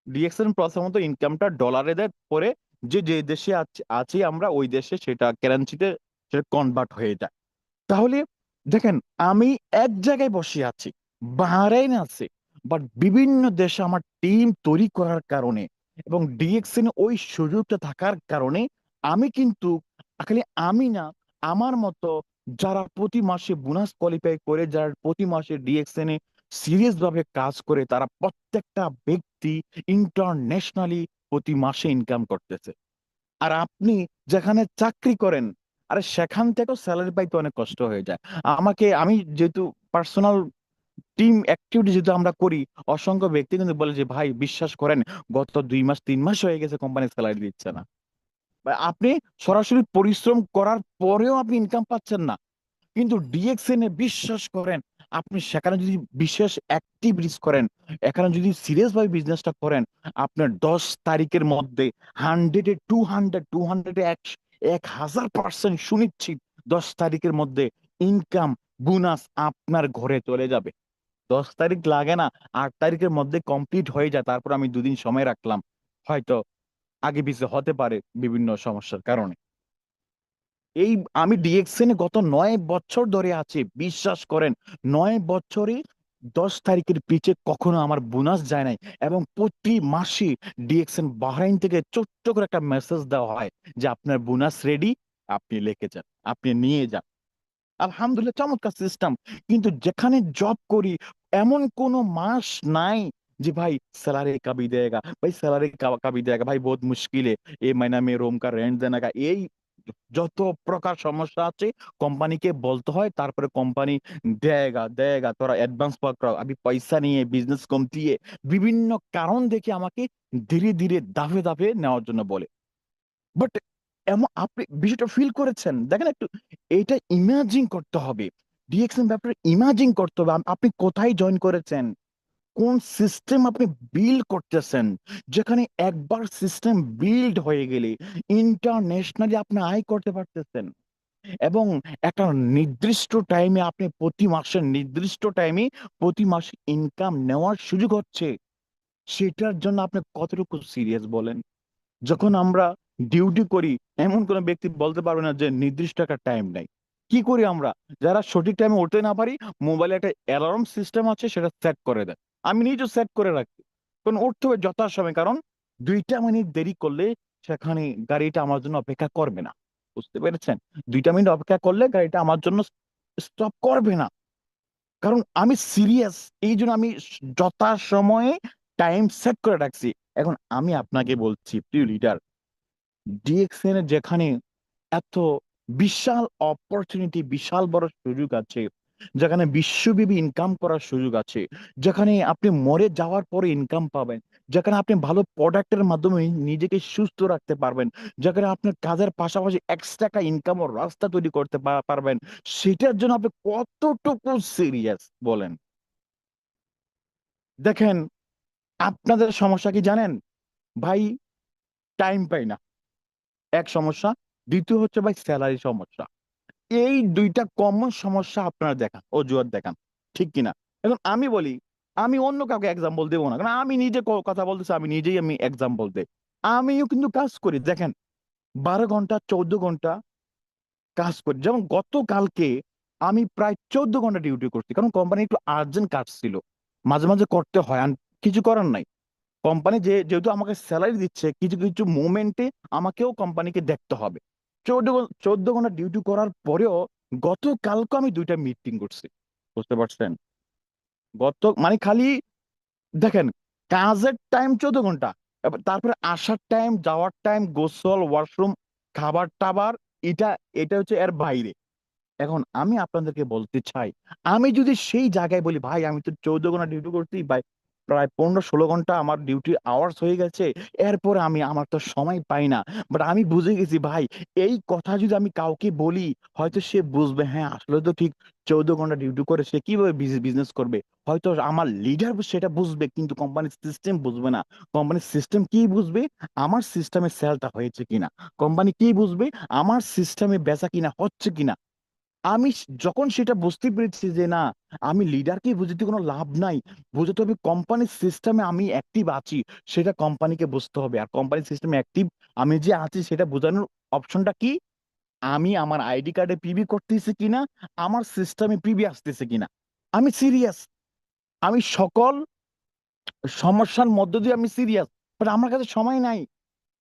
ডিএক্সএন প্রথমত ইনকামটা ডলারে দেয়, পরে যে যে দেশে আছি আমরা ওই দেশে সেটা কারেন্সিতে সেটা কনভার্ট হয়ে যায়। তাহলে দেখেন, আমি এক জায়গায় বসে আছি, বাহরাইন আছে, বাট বিভিন্ন দেশে আমার টিম তৈরি করার কারণে এবং ডিএক্সএন ওই সুযোগটা থাকার কারণে আমি কিন্তু, খালি আমি না, আমার মতো যারা প্রতি মাসে বোনাস কোয়ালিফাই করে, যারা প্রতি মাসে ডিএক্সএন এ সিরিয়াস ভাবে কাজ করে, তারা প্রত্যেকটা ব্যক্তি ইন্টারন্যাশনালি প্রতি মাসে ইনকাম করতেছে। আর আপনি যেখানে চাকরি করেন, আরে সেখান থেকেও স্যালারি পাইতে অনেক কষ্ট হয়ে যায়। আমি যেহেতু পার্সোনাল টিম অ্যাক্টিভিটি যেহেতু আমরা করি, অসংখ্য ব্যক্তি কিন্তু বলে যে ভাই বিশ্বাস করেন, গত 2 মাস 3 মাস হয়ে গেছে কোম্পানি স্যালারি দিচ্ছে না। বা আপনি সরাসরি পরিশ্রম করার পরেও আপনি ইনকাম পাচ্ছেন না। কিন্তু ডিএক্সএন এ বিশ্বাস করেন, আপনি সেখানে যদি বিশেষ অ্যাক্টিভিটিস করেন, এখানে যদি সিরিয়াস ভাবে বিজনেসটা করেন, আপনার 10 তারিখের মধ্যে 100-এ 200, 200-এ 1000% সুনিশ্চিত 10 তারিখের মধ্যে ইনকাম বোনাস আপনার ঘরে চলে যাবে। 10 তারিখ লাগে না, 8 তারিখের মধ্যে কমপ্লিট হয়ে যায়, তারপর আমি 2 দিন সময় রাখলাম, হয়তো আগে পিছে হতে পারে বিভিন্ন সমস্যার কারণে। এই আমি ডিএক্সএন গত 9 বছর ধরে আছি, বিশ্বাস করেন, 9 বছরে 10 তারিখের পিছে কখনো আমার বোনাস যায় নাই। এবং প্রতি মাসে ডিএক্সএন বাহরাইন থেকে ছোট্ট করে একটা মেসেজ দেওয়া হয় যে আপনার বোনাস রেডি, আপনি লিখে যান, আপনি নিয়ে যান। আলহামদুলিল্লাহ, চমৎকার সিস্টেম। কিন্তু যেখানে জব করি, এমন কোনো মাস নাই যে ভাই सैलरी कभी देगा, भाई सैलरी कभी देगा, भाई बहुत मुश्किल है, ये महीना में रूम का रेंट देने का, এই যত প্রকার সমস্যা আছে কোম্পানিকে বলতে হয়, তারপরে কোম্পানি দেয়গা দেয়গা, তোরা অ্যাডভান্স পকড়াও, আমি পয়সা নিয়ে বিজনেস কমতিয়ে বিভিন্ন কারণ দেখে আমাকে ধীরে ধীরে দাফে দাফে নেওয়ার জন্য বলে। বাট এমন আপনি বিষয়টা ফিল করেছেন, দেখেন একটু, এটা ইমাজিন করতে হবে, ডিএক্সএন ব্যাপারে ইমাজিন করতে হবে। আপনি কোথায় জয়েন করেছেন, কোন সিস্টেম আপনি বিল্ড করতেছেন, যেখানে একবার সিস্টেম বিল্ড হয়ে গেলে ইন্টারন্যাশনালি আপনি আয় করতে পারতেছেন। এবং একটা নির্দিষ্ট টাইমে আপনি প্রতি মাসের নির্দিষ্ট টাইমে প্রতি মাসে ইনকাম নেওয়ার সুযোগ হচ্ছে। সেটার জন্য আপনি কতটুকু সিরিয়াস বলেন? যখন আমরা ডিউটি করি, এমন কোনো ব্যক্তি বলতে পারবে না যে নির্দিষ্ট একটা টাইম নাই। কি করি আমরা, যারা সঠিক টাইমে উঠতে না পারি, মোবাইলে একটা অ্যালার্ম সিস্টেম আছে, সেটা সেট করে দেয়। আমি নিজেও সেট করে রাখি, কারণ উঠতে হবে যথাসময়, কারণ 2টা মিনিট দেরি করলে সেখানে গাড়িটা আমার জন্য অপেক্ষা করবে না। বুঝতে পেরেছেন? 2টা মিনিট অপেক্ষা করলে গাড়িটা আমার জন্য স্টপ করবে না, কারণ আমি সিরিয়াস। এই জন্য আমি যথাসময়ে টাইম সেট করে রাখছি। এখন আমি আপনাকে বলছি, প্রিয় লিডার, ডিএক্সএন এর যেখানে এত বিশাল অপরচুনিটি, বিশাল বড় সুযোগ আছে, যেখানে বিশ্বব্যাপী ইনকাম করার সুযোগ আছে, যেখানে আপনি মরে যাওয়ার পরে ইনকাম পাবেন, যেখানে আপনি ভালো প্রোডাক্টের মাধ্যমে নিজেকে সুস্থ রাখতে পারবেন, যেখানে আপনার কাজের পাশাপাশি এক্সট্রা একটা ইনকাম ও রাস্তা তৈরি করতে পারবেন, সেটার জন্য আপনি কতটুকু সিরিয়াস বলেন? দেখেন, আপনাদের সমস্যা কি জানেন ভাই? টাইম পাই না, এক সমস্যা। দ্বিতীয় হচ্ছে ভাই স্যালারি সমস্যা। এই 2টা কমন সমস্যা আপনারা দেখান, অজুহাত দেখান, ঠিক কিনা? এখন আমি বলি, আমি অন্য কাউকে এক্সাম্পল দেবো না, কারণ আমি নিজে কথা বলতেছি, আমি এক্সাম্পল দেই। আমিও কিন্তু কাজ করি, দেখেন, 12 ঘন্টা 14 ঘন্টা কাজ করি। যেমন গতকালকে আমি প্রায় 14 ঘন্টা ডিউটি করছি, কারণ কোম্পানি একটু আর্জেন্ট কাজ ছিল, মাঝে মাঝে করতে হয়, আর কিছু করার নাই। কোম্পানি যেহেতু আমাকে স্যালারি দিচ্ছে, কিছু কিছু মোমেন্টে আমাকেও কোম্পানিকে দেখতে হবে। 14 ঘন্টা ডিউটি করার পরেও গতকালকে আমি 2টা মিটিং করছি। বুঝতে পারছেন? মানে খালি দেখেন, কাজের টাইম 14 ঘন্টা, তারপরে আসার টাইম, যাওয়ার টাইম, গোসল, ওয়াশরুম, খাবার টাবার, এটা এটা হচ্ছে এর বাইরে। এখন আমি আপনাদেরকে বলতে চাই, আমি যদি সেই জায়গায় বলি ভাই আমি তো 14 ঘন্টা ডিউটি করছি ভাই, প্রায় 15-16 ঘন্টা আমার ডিউটি আওয়ার্স হয়ে গেছে, এরপরে আমার তো সময় পাই না। বাট আমি বুঝে গেছি ভাই, এই কথা যদি আমি কাউকে বলি, হয়তো সে বুঝবে হ্যাঁ আসলে তো ঠিক, 14 ঘন্টা ডিউটি করে সে কিভাবে বিজনেস করবে। হয়তো আমার লিডার সেটা বুঝবে, কিন্তু কোম্পানির সিস্টেম বুঝবে না। কোম্পানির সিস্টেম কি বুঝবে? আমার সিস্টেমে সেলটা হয়েছে কিনা। কোম্পানি কি বুঝবে? আমার সিস্টেমে বেচা কিনা হচ্ছে কিনা। যখন সেটা বুঝতে পেরেছি যে না, আমি লিডারকে বুঝতে কোনো লাভ নাই, বুঝতে হবে কোম্পানির সিস্টেমে আমি অ্যাক্টিভ আছি, সেটা কোম্পানিকে বুঝতে হবে। আর কোম্পানির সিস্টেমে অ্যাক্টিভ আমি যে আছি সেটা বোঝানোর অপশনটা কি? আমি আমার আইডি কার্ডে পিবি করতেছি কিনা, আমার সিস্টেমে পিবি আসতেছে কিনা। আমি সিরিয়াস, আমি সকল সমস্যার মধ্য দিয়ে আমি সিরিয়াস, বাট আমার কাছে সময় নাই।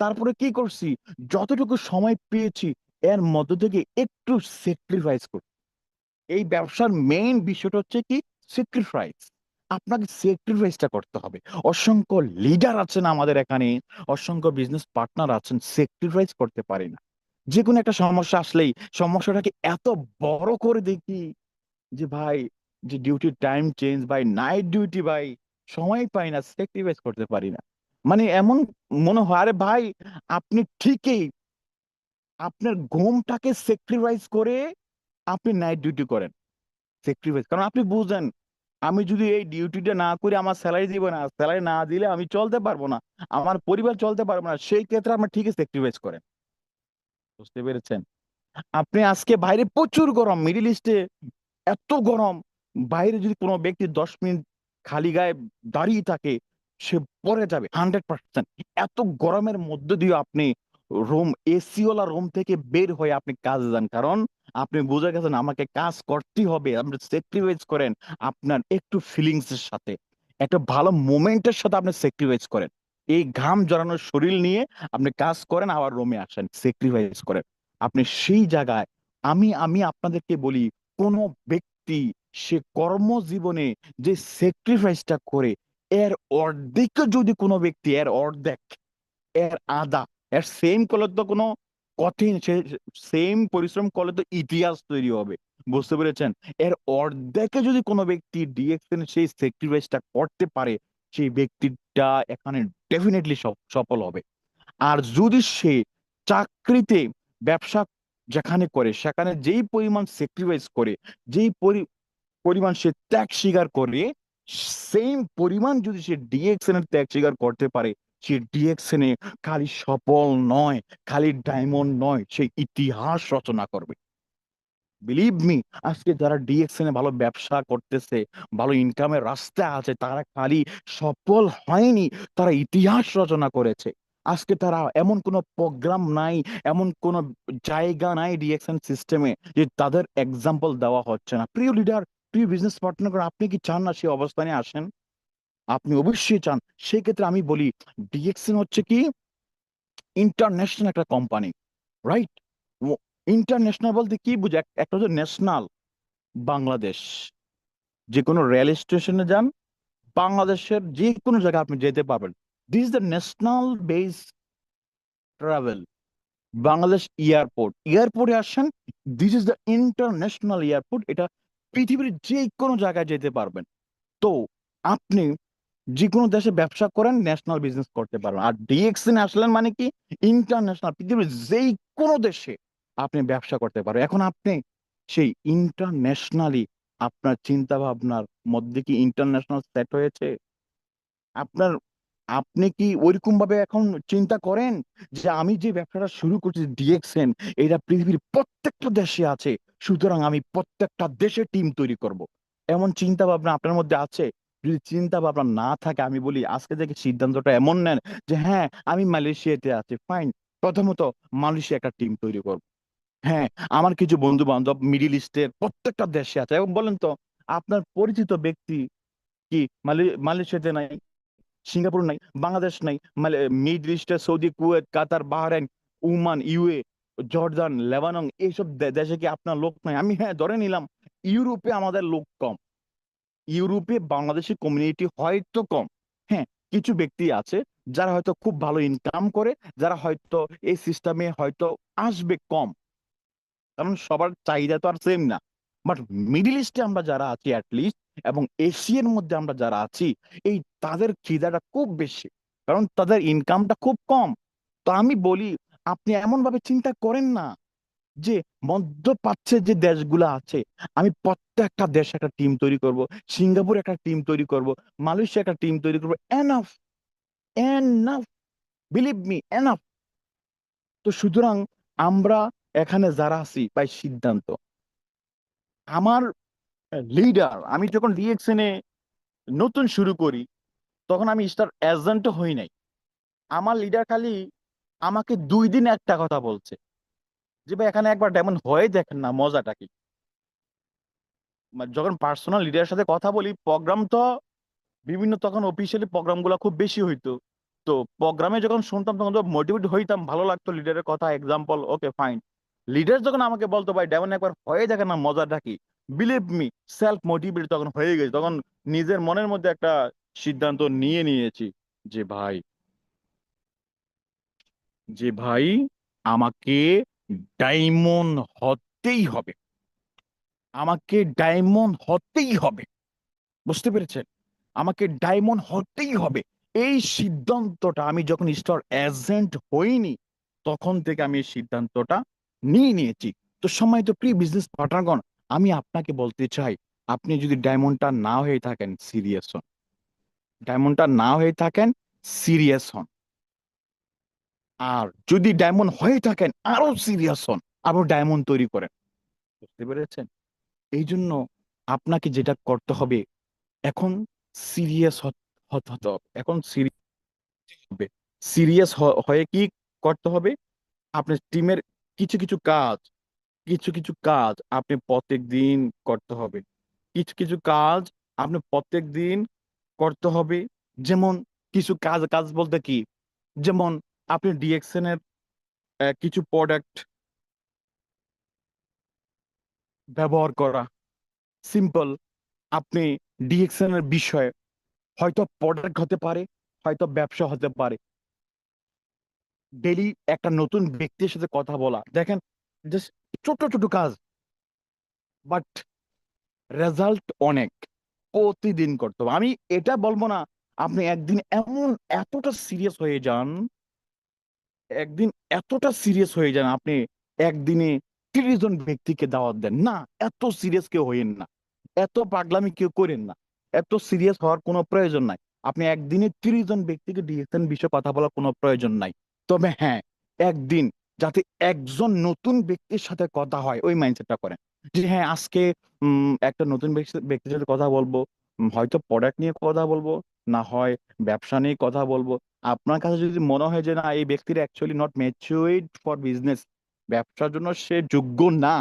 তারপরে কি করছি, যতটুকু সময় পেয়েছি এর মধ্য থেকে একটু স্যাক্রিফাইস করছি। এই ব্যবসার মেইন বিষয়টা হচ্ছে কি? স্যাক্রিফাইস। আপনাকে স্যাক্রিফাইসটা করতে হবে। অসংখ্য লিডার আছেন আমাদের এখানে, অসংখ্য বিজনেস পার্টনার আছেন, স্যাক্রিফাইস করতে পারে না। যে কোনো একটা সমস্যা আসলেই সমস্যাটাকে এত বড় করে দেখি যে ভাই, যে ডিউটির টাইম চেঞ্জ, ভাই নাইট ডিউটি, ভাই সময় পাই না, স্যাক্রিফাইস করতে পারি না। মানে এমন মনে হয়, আরে ভাই আপনি ঠিকই আপনার ঘুমটাকে স্যাক্রিফাইস করে আপনি নাইট ডিউটি করেন, স্যাক্রিফাইস, কারণ আপনি বুঝেন আমি যদি এই ডিউটিটা না করে আমার স্যালারি দিব না, স্যালারি না দিলে আমি চলতে পারবো না, আমার পরিবার চলতে পারবো না, সেই ক্ষেত্রে আপনি ঠিকই স্যাক্রিফাইস করেন। বুঝতে পেরেছেন? আপনি আজকে বাইরে প্রচুর গরম, মিডিল ইস্টে এত গরম, বাইরে যদি কোনো ব্যক্তি 10 মিনিট খালি গায়ে দাঁড়িয়ে থাকে, সে পড়ে যাবে 100%। এত গরমের মধ্যে দিয়ে আপনি রুম, এসিওয়ালা রুম থেকে বের হয়ে আপনি কাজে যান, কারণ আপনি বুঝে গেছেন আমাকে কাজ করতেই হবে। আপনি স্যাক্রিফাইস করেন আপনার একটু ফিলিংস এর সাথে, একটা ভালো মোমেন্টের সাথে আপনি স্যাক্রিফাইস করেন। এই ঘাম জড়ানোর শরীর নিয়ে আপনি কাজ করেন, আবার রুমে আসেন, স্যাক্রিফাইস করেন। আপনি সেই জায়গায়, আমি আমি আপনাদেরকে বলি, কোন ব্যক্তি সে কর্মজীবনে যে স্যাক্রিফাইসটা করে, এর অর্ধেক যদি কোনো ব্যক্তি, এর অর্ধেক, এর আধা, এর সেম করলে তো কোনো কঠিন, সে সেম পরিশ্রম করলে তো ইতিহাস তৈরি হবে, বুঝতে পেরেছেন? এর অর্ধেকে যদি কোনো ব্যক্তি ডিএক্সএন সেই স্যাক্রিফাইসটা করতে পারে, সেই ব্যক্তিটা এখানে ডেফিনেটলি সফল হবে। আর যদি সে চাকরিতে, ব্যবসা যেখানে করে, সেখানে যেই পরিমাণ স্যাক্রিফাইস করে, যেই পরিমাণ সে ত্যাগ স্বীকার করে, সেম পরিমাণ যদি সে ডিএক্সএন এর ত্যাগ স্বীকার করতে পারে, সে ডিএক্সএন এ খালি সফল নয়, খালি ডায়মন্ড নয়, সে ইতিহাস রচনা করবে। বিলিভ মি, আজকে যারা ডিএক্সএন এ ভালো ব্যবসা করতেছে, ভালো ইনকামের রাস্তা আছে, তারা খালি সফল হয়নি, তারা ইতিহাস রচনা করেছে। আজকে তারা, এমন কোনো প্রোগ্রাম নাই, এমন কোনো জায়গা নাই ডিএক্সএন সিস্টেমে যে তাদের এক্সাম্পল দেওয়া হচ্ছে না। প্রিয় লিডার, প্রিয় বিজনেস পার্টনার, আপনি কি চান না সেই অবস্থানে আসেন? আপনি অবশ্যই চান। সেই ক্ষেত্রে আমি বলি, ডিএক্সএন হচ্ছে কি ইন্টারন্যাশনাল একটা কোম্পানি, রাইট? ইন্টারন্যাশনাল বলতে কি বুঝে? একটা হচ্ছে ন্যাশনাল, বাংলাদেশ, যে কোনো রেল স্টেশনে যান, বাংলাদেশের যে কোনো জায়গায় আপনি যেতে পারবেন। This is the national base travel. Bangladesh airport, এয়ারপোর্টে আসেন, this is the international airport. এটা পৃথিবীর যে কোনো জায়গায় যেতে পারবেন। তো আপনি যে কোনো দেশে ব্যবসা করেন, ন্যাশনাল বিজনেস করতে পারবেন। আর ডিএক্সএন আসলেন মানে কি, ইন্টারন্যাশনাল, পৃথিবীর যেই কোনো দেশে আপনি ব্যবসা করতে পারবেন। এখন আপনি সেই ইন্টারন্যাশনালি, আপনার চিন্তা ভাবনার মধ্যে কি ইন্টারন্যাশনাল সেট হয়েছে? আপনার, আপনি কি ওইরকম ভাবে এখন চিন্তা করেন যে আমি যে ব্যবসাটা শুরু করছি ডিএক্সএন, এটা পৃথিবীর প্রত্যেকটা দেশে আছে, সুতরাং আমি প্রত্যেকটা দেশে টিম তৈরি করব? এমন চিন্তা ভাবনা আপনার মধ্যে আছে? যদি চিন্তা ভাবনা না থাকে, আমি বলি আজকে থেকে সিদ্ধান্তটা এমন নেন যে হ্যাঁ, আমি মালয়েশিয়াতে আছি, ফাইন, প্রথমত মালয়েশিয়া একটা টিম তৈরি করব। হ্যাঁ, আমার কিছু বন্ধু বান্ধব মিডিল ইস্টের প্রত্যেকটা দেশে আছে। এবং বলেন তো, আপনার পরিচিত ব্যক্তি কি মালয়েশিয়াতে নাই, সিঙ্গাপুর নাই, বাংলাদেশ নাই, মিডল ইস্টে Saudi, Kuwait, Qatar, Bahrain, Oman, UAE, Jordan, Lebanon, এইসব দেশে কি আপনার লোক নাই? আমি হ্যাঁ ধরে নিলাম ইউরোপে আমাদের লোক কম, ইউরোপে বাংলাদেশি কমিউনিটি হয়তো কম। হ্যাঁ, কিছু ব্যক্তি আছে যারা হয়তো খুব ভালো ইনকাম করে, যারা হয়তো এই সিস্টেমে হয়তো আসবে কম, কারণ সবার চাহিদা তো আর সেম না। বাট মিডিল ইস্টে আমরা যারা আছি অ্যাটলিস্ট, এবং এশিয়ার মধ্যে আমরা যারা আছি, এই তাদের খিদাটা খুব বেশি, কারণ তাদের ইনকামটা খুব কম। তো আমি বলি, আপনি এমন ভাবে চিন্তা করেন না যে মধ্যপ্রাচ্যের যে দেশগুলো আছে, আমি প্রত্যেকটা দেশ একটা টিম তৈরি করব, সিঙ্গাপুর একটা টিম তৈরি করব, মালয়েশিয়া একটা টিম তৈরি করব, enough, enough, believe me, enough. তো সুতরাং আমরা এখানে যারা আছি, ভাই, সিদ্ধান্ত আমার লিডার, আমি যখন ডিএক্সএন এ নতুন শুরু করি, তখন আমি স্টার এজেন্ট হই নাই। আমার লিডার খালি আমাকে 2 দিন একটা কথা বলছে যে ভাই, এখানে একবার ডেমন হয়ে দেখেন না, মজাটা কি। যখন পার্সোনাল লিডারের সাথে কথা বলি, প্রোগ্রাম তো বিভিন্ন, তখন অফিসিয়ালি প্রোগ্রাম গুলা খুব বেশি হইতো। তো প্রোগ্রামে যখন শুনতাম, তখন তো মোটিভেট হইতাম, ভালো লাগতো লিডারের কথা, এক্সাম্পল, ওকে ফাইন। লিডার যখন আমাকে বলতো ভাই ডেমন একবার হয়ে দেখেন না, মজাটা কি, বিলিভ মি, সেলফ মোটিভেট তখন হয়ে গেছে। তখন নিজের মনের মধ্যে একটা সিদ্ধান্ত নিয়ে নিয়েছি যে ভাই, যে ভাই আমাকে ডায়মন্ড হতেই হবে, আমাকে ডায়মন্ড হতেই হবে, বুঝতে পেরেছেন? আমাকে ডায়মন্ড হতেই হবে। এই সিদ্ধান্তটা আমি যখন স্টার এজেন্ট হইনি, তখন থেকে আমি এই সিদ্ধান্তটা নিয়ে নিয়েছি। তো সম্মানিত প্রিয় বিজনেস পার্টনারগণ, আমি আপনাকে বলতে চাই, আপনি যদি ডায়মন্ডটা না হয়ে থাকেন, সিরিয়াস হন। ডায়মন্ডটা না হয়ে থাকেন, সিরিয়াস হন। আর যদি ডায়মন্ড হয়ে থাকেন, আরো সিরিয়াস হন, আরো ডায়মন্ড তৈরি করেন, বুঝতে পেরেছেন? এই জন্য আপনাকে যেটা করতে হবে এখন সিরিয়াস হতে হতে হবে। এখন সিরিয়াস হবে। সিরিয়াস হয়ে কি করতে হবে? আপনার টিমের কিছু কিছু কাজ কিছু কিছু কাজ আপনি প্রত্যেক দিন করতে হবে। কিছু কিছু কাজ আপনি প্রত্যেক দিন করতে হবে। যেমন কিছু কাজ কাজ বলতে কি, যেমন আপনি ডিএক্সএন এর কিছু প্রোডাক্ট ব্যবহার করা। সিম্পল। আপনি ডিএক্সএন এর বিষয়ে হয়তো প্রোডাক্ট হতে পারে, হয়তো ব্যবসা হতে পারে। ডেলি একটা নতুন ব্যক্তির সাথে কথা বলা, দেখেন, জাস্ট ছোট ছোট কাজ, বাট রেজাল্ট অনেক। প্রতিদিন করতে হবে। আমি এটা বলবো না আপনি একদিন এমন এতটা সিরিয়াস হয়ে যান, একদিন এতটা সিরিয়াস হয়ে যান আপনি একদিনে 30 জন ব্যক্তিকে দাওয়াত দেন না। এত সিরিয়াস কেউ হইেন না, এত পাগলামি কেউ করেন না, এত সিরিয়াস হওয়ার কোনো প্রয়োজন নাই। আপনি একদিনে 30 জন ব্যক্তিকে ডিএক্সএন বিষয়ে কথা বলার কোনো প্রয়োজন নাই। তবে হ্যাঁ, একদিন যাতে একজন নতুন ব্যক্তির সাথে কথা হয় ওই মাইন্ডসেটটা করেন, যে হ্যাঁ আজকে একটা নতুন ব্যক্তির সাথে কথা বলবো। হয়তো প্রোডাক্ট নিয়ে কথা বলবো, না হয় ব্যবসা নিয়ে কথা বলবো। আপনার কাছে যদি মনে হয় যে না এই ব্যক্তির actually not matured for business, ব্যবসার জন্য সে যোগ্য না,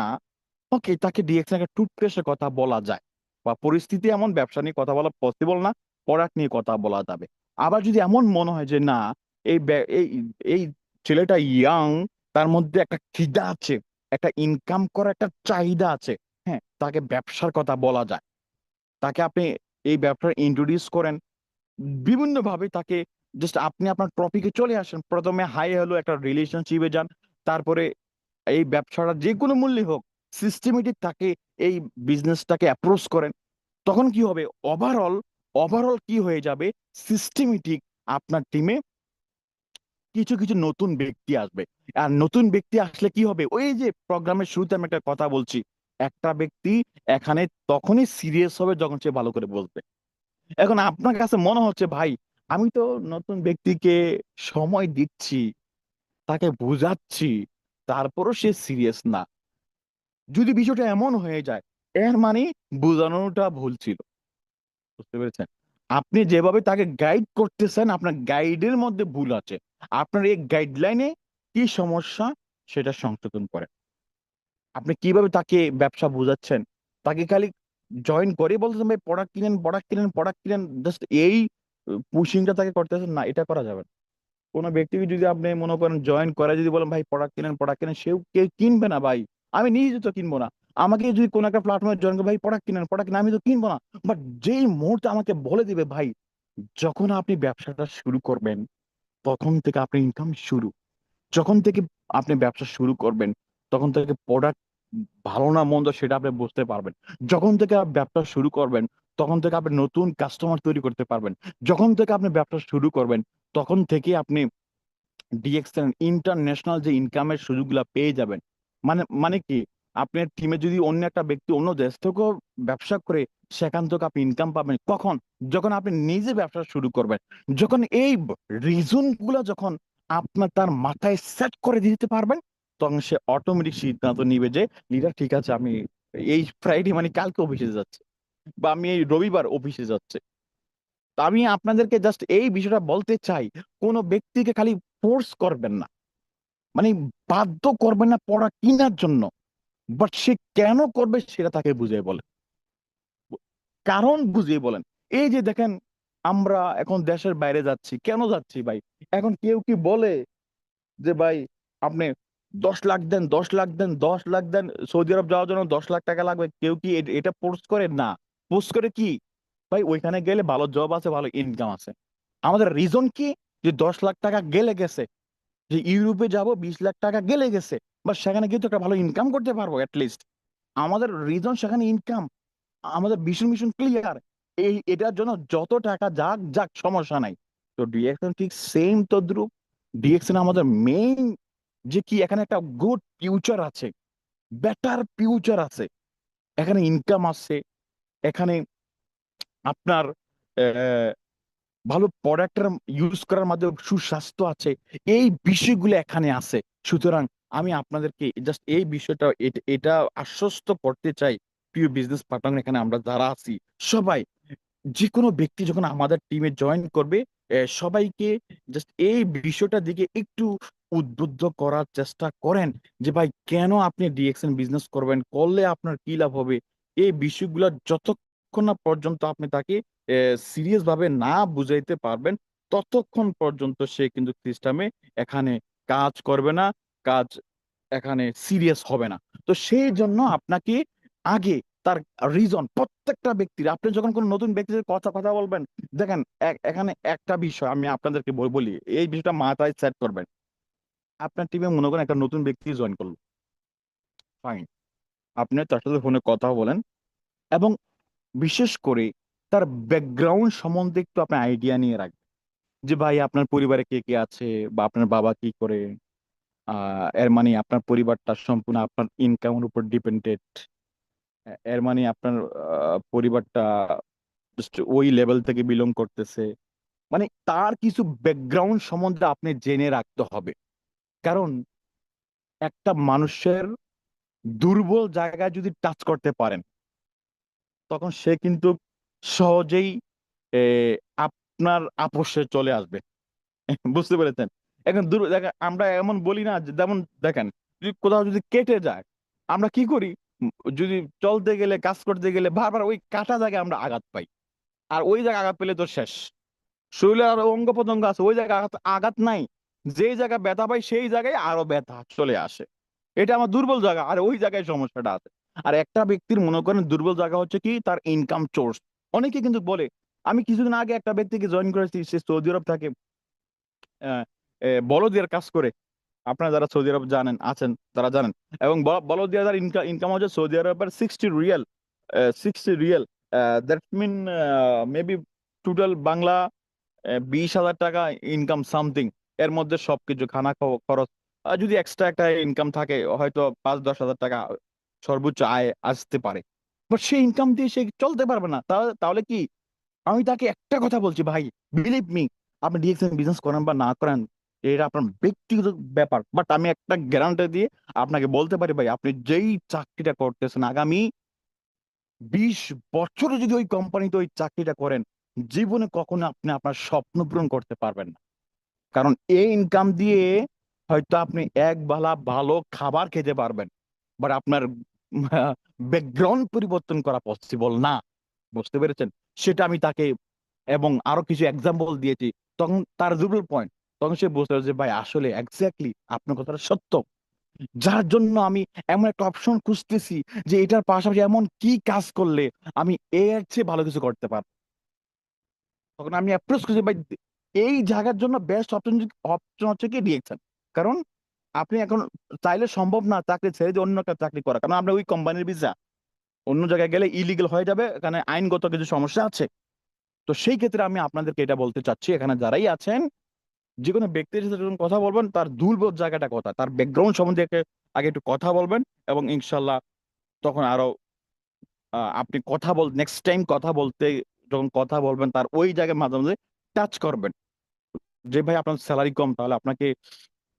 ওকে, তাকে ডিএক্সএন একটা টুথপেস্টের কথা বলা যায়। বা পরিস্থিতি এমন ব্যবসা নিয়ে কথা বলা পসিবল না, প্রোডাক্ট নিয়ে কথা বলা যাবে। আবার যদি এমন মনে হয় যে না এই এই ছেলেটা ইয়াং, তার মধ্যে একটা খিদা আছে, একটা ইনকাম করার একটা চাহিদা আছে, হ্যাঁ, তাকে ব্যবসার কথা বলা যায়। তাকে আপনি এই ব্যবসা ইন্ট্রোডিউস করেন বিভিন্ন ভাবে। তাকে জাস্ট আপনি আপনার টপিকে চলে আসেন, প্রথমে হাই হলো একটা রিলেশনশিপে যান, তারপরে এই ব্যবসাটা যে কোনো মূল্যে হোক সিস্টেমেটিক তাকে এই বিজনেসটাকে অ্যাপ্রোচ করেন। তখন কি হবে? ওভারঅল ওভারঅল কি হয়ে যাবে? সিস্টেমেটিক আপনার টিমে কিছু কিছু নতুন ব্যক্তি আসবে। আর নতুন ব্যক্তি আসলে কি হবে? ওই যে প্রোগ্রামের শুরুতে আমি একটা কথা বলছি, একটা ব্যক্তি এখানে তখনই সিরিয়াস হবে যখন সে ভালো করে বলবে। এখন আপনার কাছে মনে হচ্ছে ভাই আমি তো নতুন ব্যক্তিকে সময় দিচ্ছি, তাকে বোঝাচ্ছি, তারপরও সে সিরিয়াস না। যদি বিষয়টা এমন হয়ে যায়, এর মানে বোঝানোটা ভুল ছিল। বুঝতে পেরেছেন? আপনি যেভাবে তাকে গাইড করতেছেন আপনার গাইডের মধ্যে ভুল আছে। আপনার এই গাইডলাইনে কি সমস্যা সেটা সংশোধন করেন। আপনি কিভাবে তাকে ব্যবসা বোঝাচ্ছেন? তাকে খালি জয়েন করে বলতেছেন ভাই প্রোডাক্ট কিনেন, প্রোডাক্ট কিনেন, প্রোডাক্ট কিনেন, জাস্ট এই পুশিংটা তাকে করতেছেন না, এটা করা যাবে না। কোনো ব্যক্তিকে যদি আপনি মনে করেন জয়েন করে যদি বলেন ভাই প্রোডাক্ট কিনেন, প্রোডাক্ট কিনেন, সেও কেউ কিনবে না ভাই। আমি নিজে তো কিনবো না। আমাকে যদি কোনো একটা প্ল্যাটফর্মে জয়েন করে ভাই প্রোডাক্ট কিনেন, প্রোডাক্ট কিনেন, আমি তো কিনবো না। বাট যেই মুহূর্তে আমাকে বলে দিবে ভাই যখন আপনি ব্যবসাটা শুরু করবেন তখন থেকে আপনার ইনকাম শুরু, যখন থেকে আপনি ব্যবসা শুরু করবেন তখন থেকে প্রোডাক্ট ভালো না মন্দ সেটা আপনি বুঝতে পারবেন। যখন থেকে আপনি ব্যবসা শুরু করবেন তখন থেকে আপনি নতুন কাস্টমার তৈরি করতে পারবেন। যখন থেকে আপনি ব্যবসা শুরু করবেন তখন থেকে আপনি ডিএক্সএন ইন্টারন্যাশনাল যে ইনকামের সুযোগগুলো পেয়ে যাবেন। মানে মানে কি, আপনার টিমে যদি অন্য একটা ব্যক্তি অন্য দেশ থেকেও ব্যবসা করে সেখান থেকে আপনি ইনকাম পাবেন কখন? যখন আপনি নিজে ব্যবসা শুরু করবেন। যখন এই রিজন গুলো যখন আপনার তার মাথায় সেট করে দিতে পারবেন তখন সে অটোমেটিক সিদ্ধান্ত নিবে যে লিডার ঠিক আছে, আমি এই ফ্রাইডে মানে কালকে অফিসে যাচ্ছে, বা আমি এই রবিবার অফিসে যাচ্ছে। তো আমি আপনাদেরকে জাস্ট এই বিষয়টা বলতে চাই, কোনো ব্যক্তিকে খালি ফোর্স করবেন না, মানে বাধ্য করবেন না পড়া কিনার জন্য। বাট সে কেন করবে সেটা তাকে বুঝিয়ে বলেন, কারণ বুঝিয়ে বলেন। এই যে দেখেন, আমরা এখন দেশের বাইরে যাচ্ছি, কেন যাচ্ছি ভাই? এখন কেউ কি বলে যে ভাই আপনি 10 লাখ দেন, 10 লাখ দেন, 10 লাখ দেন, সৌদি আরব যাওয়ার জন্য 10 লাখ টাকা লাগবে? কেউ কি এটা পোস্ট করে? না। পোস্ট করে কি ভাই ওইখানে গেলে ভালো জব আছে, ভালো ইনকাম আছে। আমাদের রিজন কি? যে 10 লাখ টাকা গেলে গেছে, যে ইউরোপে যাব 20 লাখ টাকা গেলে গেছে, বা সেখানে গিয়ে তো একটা ভালো ইনকাম করতে পারবো লিস্ট। আমাদের রিজন সেখানে ইনকাম। আমাদের মিশন মিশন ক্লিয়ার। এই এটার জন্য যত টাকা যাক যাক সমস্যা নাই। তো ডিএক্সএন ঠিক সেম তদ্রুপ। ডিএক্সএন আমাদের মেইন যে কি, এখানে একটা গুড ফিউচার আছে, বেটার ফিউচার আছে, এখানে ইনকাম আছে, এখানে আপনার ভালো প্রোডাক্টের ইউজ করার মাধ্যমে সুস্বাস্থ্য আছে। এই বিষয়গুলো এখানে আছে। সুতরাং আমি আপনাদেরকে জাস্ট এই বিষয়টা এটা আশ্বস্ত করতে চাই প্রিয় বিজনেস পার্টনার এখানে আমরা যারা আছি সবাই, যে কোনো ব্যক্তি যখন আমাদের টিমে জয়েন করবে, সবাইকে জাস্ট এই বিষয়টার দিকে একটু উদ্বুদ্ধ করার চেষ্টা করেন যে ভাই কেন আপনি ডিএক্সএন বিজনেস করবেন, করলে আপনার কি লাভ হবে। এই বিষয়গুলো যতক্ষণ না পর্যন্ত আপনি তাকে সিরিয়াস ভাবে না বুঝাইতে পারবেন, ততক্ষণ পর্যন্ত সে কিন্তু সিস্টেমে এখানে কাজ করবে না, কাজ এখানে সিরিয়াস হবে না। তো সেই জন্য আপনাকে আগে তার রিজন, প্রত্যেকটা ব্যক্তির, আপনি যখন কোনো নতুন ব্যক্তির কথা কথা বলবেন, দেখেন এখানে একটা বিষয় আমি আপনাদেরকে বলি, এই বিষয়টা মাথায় সেট করবেন। আপনার টিমে মনে করেন একটা নতুন ব্যক্তি জয়েন করলো, ফাইন, আপনি তার সাথে ফোনে কথা বলেন এবং বিশেষ করে তার ব্যাকগ্রাউন্ড সম্বন্ধে একটু আপনি আইডিয়া নিয়ে রাখবেন যে ভাই আপনার পরিবারে কে কে আছে, বা আপনার বাবা কি করে। এর মানে আপনার পরিবারটা সম্পূর্ণ আপনার ইনকামের উপর ডিপেন্ডেড। এর মানে আপনার পরিবারটা just ওই লেভেল থেকে বিলং করতেছে। মানে তার কিছু ব্যাকগ্রাউন্ড সম্বন্ধে আপনি জেনে রাখতে হবে। কারণ একটা মানুষের দুর্বল জায়গায় যদি টাচ করতে পারেন, তখন সে কিন্তু সহজেই এ, আপনার আপোষে চলে আসবে। বুঝতে পেরেছেন? এখন দেখেন, আমরা এমন বলি না যে, যেমন দেখেন, যদি কোথাও যদি কেটে যায়, আমরা কি করি? উম, যদি চলতে গেলে, কাজ করতে গেলে বারবার ওই কাটা জায়গায় আমরা আঘাত পাই। আর ওই জায়গায় আঘাত পেলে তো শেষ। শরীরে আরো অঙ্গ প্রত্যঙ্গ আছে, ওই জায়গায় আঘাত আঘাত নাই, যেই জায়গায় ব্যথা পাই সেই জায়গায় আরো ব্যথা চলে আসে। এটা আমার দুর্বল জায়গা, আর ওই জায়গায় সমস্যাটা আছে। আর একটা ব্যক্তির মনে করেন দুর্বল জায়গা হচ্ছে কি, তার ইনকাম সোর্স। অনেকে কিন্তু বলে, আমি কিছুদিন আগে একটা ব্যক্তিকে জয়েন করেছি, সে সৌদি আরব থাকে, আহ, বলদিয়ার কাজ করে। আপনারা যারা সৌদি আরব জানেন আছেন তারা জানেন। এবং বলদিয়া তার ইনকাম ইনকাম হচ্ছে সৌদি আরবের 60 রিয়াল। 60 রিয়াল, that mean maybe total Bangla 20,000 টাকা ইনকাম সামথিং। এর মধ্যে সবকিছু খানা খরচ, যদি এক্সট্রা একটা ইনকাম থাকে হয়তো 5-10 হাজার টাকা সর্বোচ্চ আয় আসতে পারে। বাট সেই ইনকাম দিয়ে সে চলতে পারবে না। তাহলে কি, আমি তাকে একটা কথা বলছি, ভাই বিলিভ মি, আপনি ডিএক্সএন বিজনেস করেন বা না করেন, এটা আপনার ব্যক্তিগত ব্যাপার। বাট আমি একটা গ্যারান্টি দিয়ে আপনাকে বলতে পারি ভাই, আপনি যেই চাকরিটা করতেছেন আগামী 20 বছরে যদি ওই কোম্পানিতে ওই চাকরিটা করেন, জীবনে কখনো আপনি আপনার স্বপ্ন পূরণ করতে পারবেন না। কারণ এই ইনকাম দিয়ে হয়তো আপনি এক বেলা ভালো খাবার খেতে পারবেন, বাট আপনার ব্যাকগ্রাউন্ড পরিবর্তন করা পসিবল না। বুঝতে পেরেছেন? সেটা আমি তাকে এবং আরো কিছু এক্সাম্পল দিয়েছি। তখন তার দুর্বল পয়েন্ট, তখন সে বুঝতে পারে যে ভাই আসলে এক্স্যাক্টলি আপনার কথাটা সত্য। যার জন্য আমি এমন একটা অপশন খুঁজতেছি যে এটার পাশাপাশি এমন কি কাজ করলে আমি এর চেয়ে ভালো কিছু করতে পারবো। তখন আমি অ্যাপ্রোচ করছি ভাই, এই জায়গার জন্য বেস্ট অপশন অপশন হচ্ছে কি ডিএক্সএন। কারণ আপনি এখন চাইলে সম্ভব না চাকরি ছেড়ে দিয়ে অন্য একটা চাকরি করা, কারণ আপনার ওই কোম্পানির ভিসা অন্য জায়গায় গেলে ইলিগেল হয়ে যাবে, এখানে আইনগত কিছু সমস্যা আছে। তো সেই ক্ষেত্রে আমি আপনাদেরকে এটা বলতে চাচ্ছি, এখানে যারাই আছেন, যে কোনো ব্যক্তির সাথে যখন কথা বলবেন, তার দুর্বল জায়গাটা কথা, তার ব্যাকগ্রাউন্ড সম্বন্ধে আগে একটু কথা বলবেন। এবং ইনশাল্লাহ তখন আরো আপনি কথা নেক্সট টাইম কথা বলতে, যখন কথা বলবেন, তার ওই জায়গায় মাঝে মাঝে টাচ করবেন যে ভাই আপনার স্যালারি কম, তাহলে আপনাকে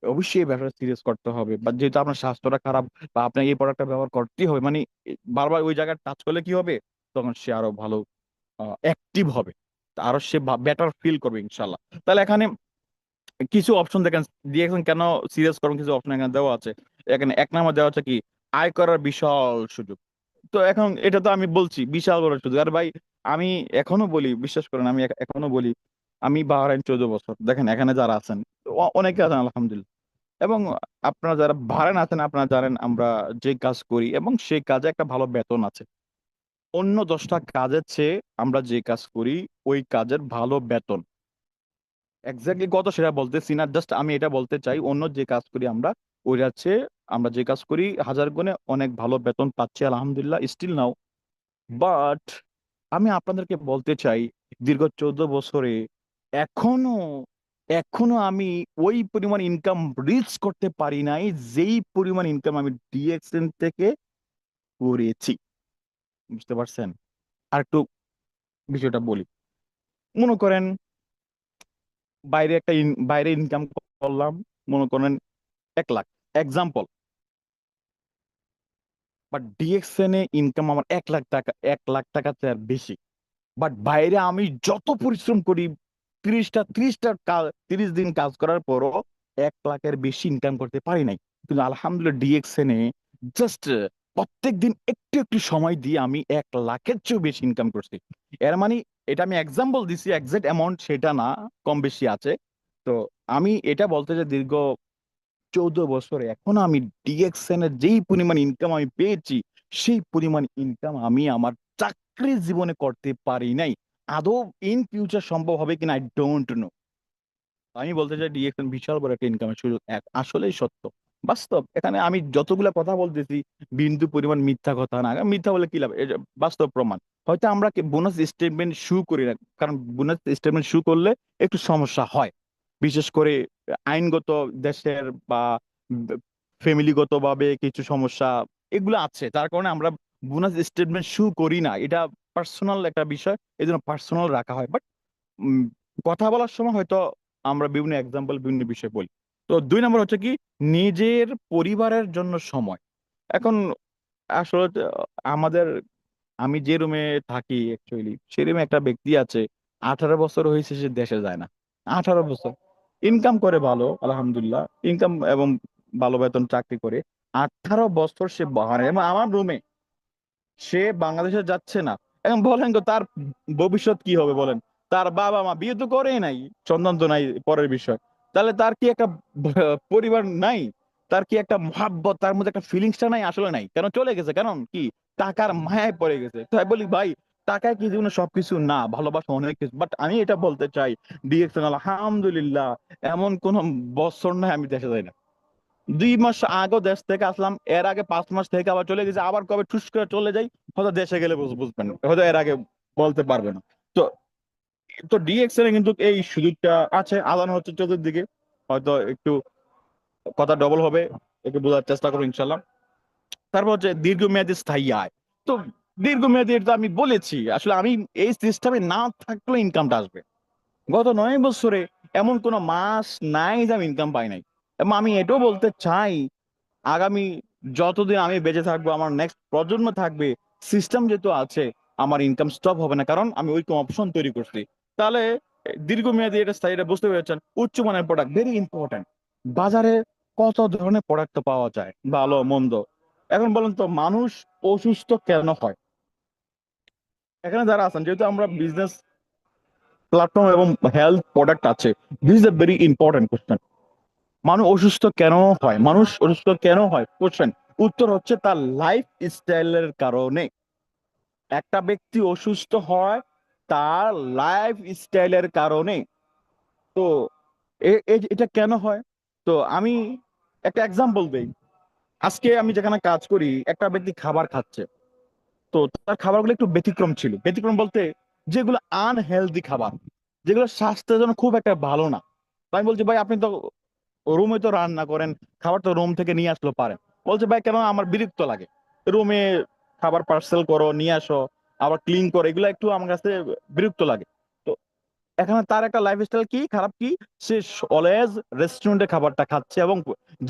অবশ্যই এই ব্যাপারটা সিরিয়াস করতে হবে, বা যেহেতু আপনার স্বাস্থ্যটা খারাপ, বা আপনার এই প্রোডাক্টটা ব্যবহার করতেই হবে। মানে বারবার ওই জায়গায় টাচ করলে কি হবে, তখন সে আরো ভালো অ্যাক্টিভ হবে, আরো সে বেটার ফিল করবে ইনশাল্লাহ। তাহলে এখানে কিছু অপশন দেখেন, দিয়েছেন কেন সিরিয়াস করুন, কিছু অপশন এখানে দেওয়া আছে। এখানে এক নাম্বার দেওয়া আছে কি, আয় করার বিশাল সুযোগ। তো এখন এটা তো আমি বলছি বিশাল বড় সুযোগ, আর ভাই আমি এখনো বলি, বিশ্বাস করেন, আমি এখনো বলি, আমি বাহারাইন 14 বছর, দেখেন এখানে যারা আছেন অনেকে আছেন আলহামদুলিল্লাহ। এবং আপনারা যারা বাহারাইন আছেন, আপনারা জানেন আমরা যে কাজ করি এবং সেই কাজে একটা ভালো বেতন আছে। অন্য 10টা কাজের চেয়ে আমরা যে কাজ করি ওই কাজের ভালো বেতন এক্স্যাক্টলি কত সেটা বলতেছি না, জাস্ট আমি এটা বলতে চাই, অন্য যে কাজ করি আমরা ওই হচ্ছে, আমরা যে কাজ করি হাজার গুণে অনেক ভালো বেতন পাচ্ছি আলহামদুলিল্লাহ স্টিল নাও। বাট আমি আপনাদেরকে বলতে চাই, দীর্ঘ 14 বছরে এখনো এখনো আমি ওই পরিমাণ ইনকাম রিচ করতে পারি নাই, যেই পরিমাণ ইনকাম আমি ডিএক্সএন থেকে করেছি। বুঝতে পারছেন? আর একটু বিষয়টা বলি, মনে করেন বাইরে ইনকাম করলাম, মনে করেন 1 lakh, example. But DXN A income আমার 1 লাখ টাকা, 1 লাখ টাকা চেয়ে আর বেশি। বাট বাইরে আমি যত পরিশ্রম করি, 30 দিন কাজ করার পরও 1 লাখের বেশি ইনকাম করতে পারি নাই। কিন্তু আলহামদুলিল্লাহ ডিএক্সএন এ জাস্ট প্রত্যেক দিন একটু একটু সময় দিয়ে আমি 1 লাখের চেয়েও বেশি ইনকাম করছি। এর মানে, এটা আমি এক্সাম্পল দিছি, এক্সাক্ট অ্যামাউন্ট সেটা না, কম বেশি আছে। তো আমি এটা বলতে যে দীর্ঘ 14 বছরে এখন আমি ডিএক্সএন এর যেই পরিমাণ ইনকাম আমি পেয়েছি, সেই পরিমাণ ইনকাম আমি আমার চাকরির জীবনে করতে পারি নাই। আদৌ ইন ফিউচার সম্ভব হবে কিনা আই ডোন্ট নো। আমি বলতে চাই ডিএক্সএন বিশাল বড় একটা ইনকামের সুযোগ, আসলেই সত্য, বাস্তব। এখানে আমি যতগুলা কথা বলতেছি বিন্দু পরিমাণ মিথ্যা কথা না, মিথ্যা বলে কি লাভ, এটা বাস্তব প্রমাণ। হয়তো আমরা বোনাস স্টেটমেন্ট শু করি না, কারণ বোনাস স্টেটমেন্ট শু করলে একটু সমস্যা হয়, বিশেষ করে আইনগত দেশের বা ফ্যামিলিগত ভাবে কিছু সমস্যা এগুলো আছে, তার কারণে আমরা বোনাস স্টেটমেন্ট শু করি না। এটা পার্সোনাল একটা বিষয়, এই জন্য পার্সোনাল রাখা হয়। বাট উম, কথা বলার সময় হয়তো আমরা বিভিন্ন এক্সাম্পল বিভিন্ন বিষয় বলি। তো 2 নম্বর হচ্ছে কি, নিজের পরিবারের জন্য সময়। এখন আসলে তো আমাদের, আমি যে রুমে থাকি অ্যাকচুয়ালি, সেই রুমে একটা ব্যক্তি আছে, 18 বছর হয়েছে সে দেশে যায় না। 18 বছর ইনকাম করে ভালো আলহামদুলিল্লাহ, ইনকাম এবং ভালো বেতন চাকরি করে। 18 বছর সে বাহারে, এবং আমার রুমে সে বাংলাদেশে যাচ্ছে না। এখন বলেন তো তার ভবিষ্যৎ কি হবে বলেন? তার বাবা মা বিয়ে তো করেই নাই, সন্তান তো নাই, পরের বিষয়। তাহলে তার কি একটা পরিবার নাই? তার কি একটা মহাব্বত, তার মধ্যে একটা ফিলিংসটা নাই? আসলে নাই। কেন চলে গেছে? কারণ কি? টাকার মায়ায় পড়ে গেছে। তাই বলি ভাই, টাকায় কি জীবনে সবকিছু না, ভালোবাসা অনেক কিছু। বাট আমি এটা বলতে চাই, ডিএক্সএন আলহামদুলিল্লাহ এমন কোন বছর নাই আমি দেশে যাই না। 2 মাস আগেও দেশ থেকে আসলাম, এর আগে 5 মাস থেকে আবার চলে গেছে, আবার কবে ঠুস করে চলে যাই হয়তো দেশে গেলে বুঝবেন, হয়তো এর আগে বলতে পারবে না। তো তো ডিএক্সএল এ কিন্তু এই সুযোগটা আছে। আদান হচ্ছে চতুর্দিকে, হয়তো একটু কথা ডবল হবে, একটু বোঝার চেষ্টা করবো ইনশাল্লাহ। তারপর হচ্ছে দীর্ঘমেয়াদী স্থায়ী আয়। তো দীর্ঘমেয়াদী, এটা আমি বলেছি, আসলে আমি এই সিস্টেমে না থাকলে ইনকামটা আসবে। গত 9 বছরে এমন কোনো মাস নাই যে আমি ইনকাম পাই নাই। এবং আমি এটাও বলতে চাই, আগামী যতদিন আমি বেঁচে থাকবো, আমার নেক্সট প্রজন্ম থাকবে, সিস্টেম যেহেতু আছে, আমার ইনকাম স্টপ হবে না, কারণ আমি ওইরকম অপশন তৈরি করছি। তাহলে দীর্ঘমেয়াদী এটা স্থায়ী, এটা বুঝতে পেরেছেন। উচ্চমানের প্রোডাক্ট ভেরি ইম্পর্টেন্ট। বাজারে কত ধরনের প্রোডাক্ট পাওয়া যায়, ভালো মন্দ। এখন বলেন তো, মানুষ অসুস্থ কেন হয়? এখানে যারা আছেন, যেহেতু আমরা বিজনেস প্ল্যাটফর্ম এবং হেলথ প্রোডাক্ট আছে, this is a very important question. মানুষ অসুস্থ কেন হয়? মানুষ অসুস্থ কেন হয় কোশ্চেন, উত্তর হচ্ছে তার লাইফ স্টাইলের কারণে। একটা ব্যক্তি অসুস্থ হয় তার লাইফ স্টাইলের কারণে। তো এটা কেন হয়? তো আমি একটা এক্সাম্পল দেই। আজকে আমি যেখানে কাজ করি, একটা ব্যক্তি খাবার খাচ্ছে। তো তার খাবারগুলো একটু ব্যতিক্রম ছিল। ব্যতিক্রম বলতে, যেগুলো আনহেলদি খাবার, যেগুলো স্বাস্থ্যের জন্য খুব একটা ভালো না। তো আমি বলছি, ভাই আপনি তো রুমে তো রান্না করেন, খাবার তো রুম থেকে নিয়ে আসলো পারেন। বলছে, ভাই কেন, আমার বিরক্ত লাগে, রুমে খাবার পার্সেল করো, নিয়ে আসো, আবার ক্লিন করো, এগুলো একটু আমার কাছে বিরক্ত লাগে। তো এখানে তার একটা লাইফস্টাইল কি খারাপ, কি সে অলওয়েজ রেস্টুরেন্টে খাবারটা খাচ্ছে, এবং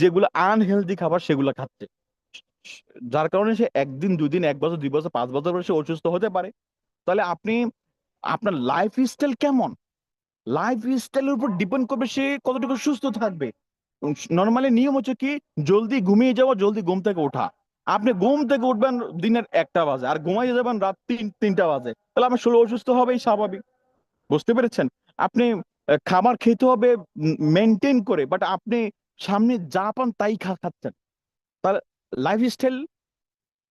যেগুলো আনহেলদি খাবার সেগুলো খাচ্ছে। যার কারণে সে একদিন, 2 দিন, 1 বছর, 2 বছর, 5 বছর পরে সে অসুস্থ হতে পারে। তাহলে আপনি, আপনার লাইফ স্টাইল কেমন, লাইফ স্টাইলের উপর ডিপেন্ড করবে সে কতটুকু সুস্থ থাকবে। নর্মালি নিয়ম হচ্ছে কি, জলদি ঘুমিয়ে যাওয়া, জলদি ঘুম থেকে ওঠা। আপনি ঘুম থেকে উঠবেন দিনের 1টা বাজে, আর ঘুমাইয়ে যাবেন রাত 3টা বাজে, তাহলে আপনার শরীর অসুস্থ হবেই, স্বাভাবিক। বুঝতে পেরেছেন? আপনি খাবার খেতে হবে মেনটেন করে, বাট আপনি সামনে যা পান তাই খাচ্ছেন। তাহলে লাইফ,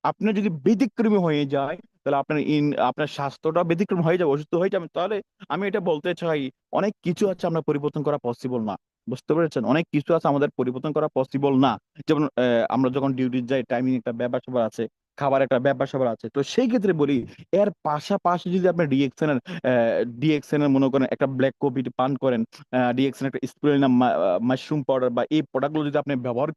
আপনার যদি ব্যতিক্রমী হয়ে যায়, তাহলে আপনার স্বাস্থ্যটা ব্যতিক্রম হয়ে যাবে, অসুস্থ হয়ে যাবে। তাহলে আমি এটা বলতে চাই, অনেক কিছু আছে আমরা পরিবর্তন করা পসিবল না। বুঝতে পেরেছেন? অনেক কিছু আছে আমাদের পরিবর্তন করা পসিবল না। যেমন আমরা যখন ডিউটি যাই, টাইমিং একটা ব্যাপার স্যাপার আছে, খাবার একটা ব্যাপার স্যাপার আছে। তো সেই ক্ষেত্রে বলি, এর পাশাপাশি যদি আপনি ডিএক্সএন এর মনে করেন একটা ব্ল্যাক কফি পান করেন, ডিএক্সএন একটা স্পিরুলিনা মাশরুম পাউডার বা এই প্রোডাক্টগুলো যদি আপনি ব্যবহার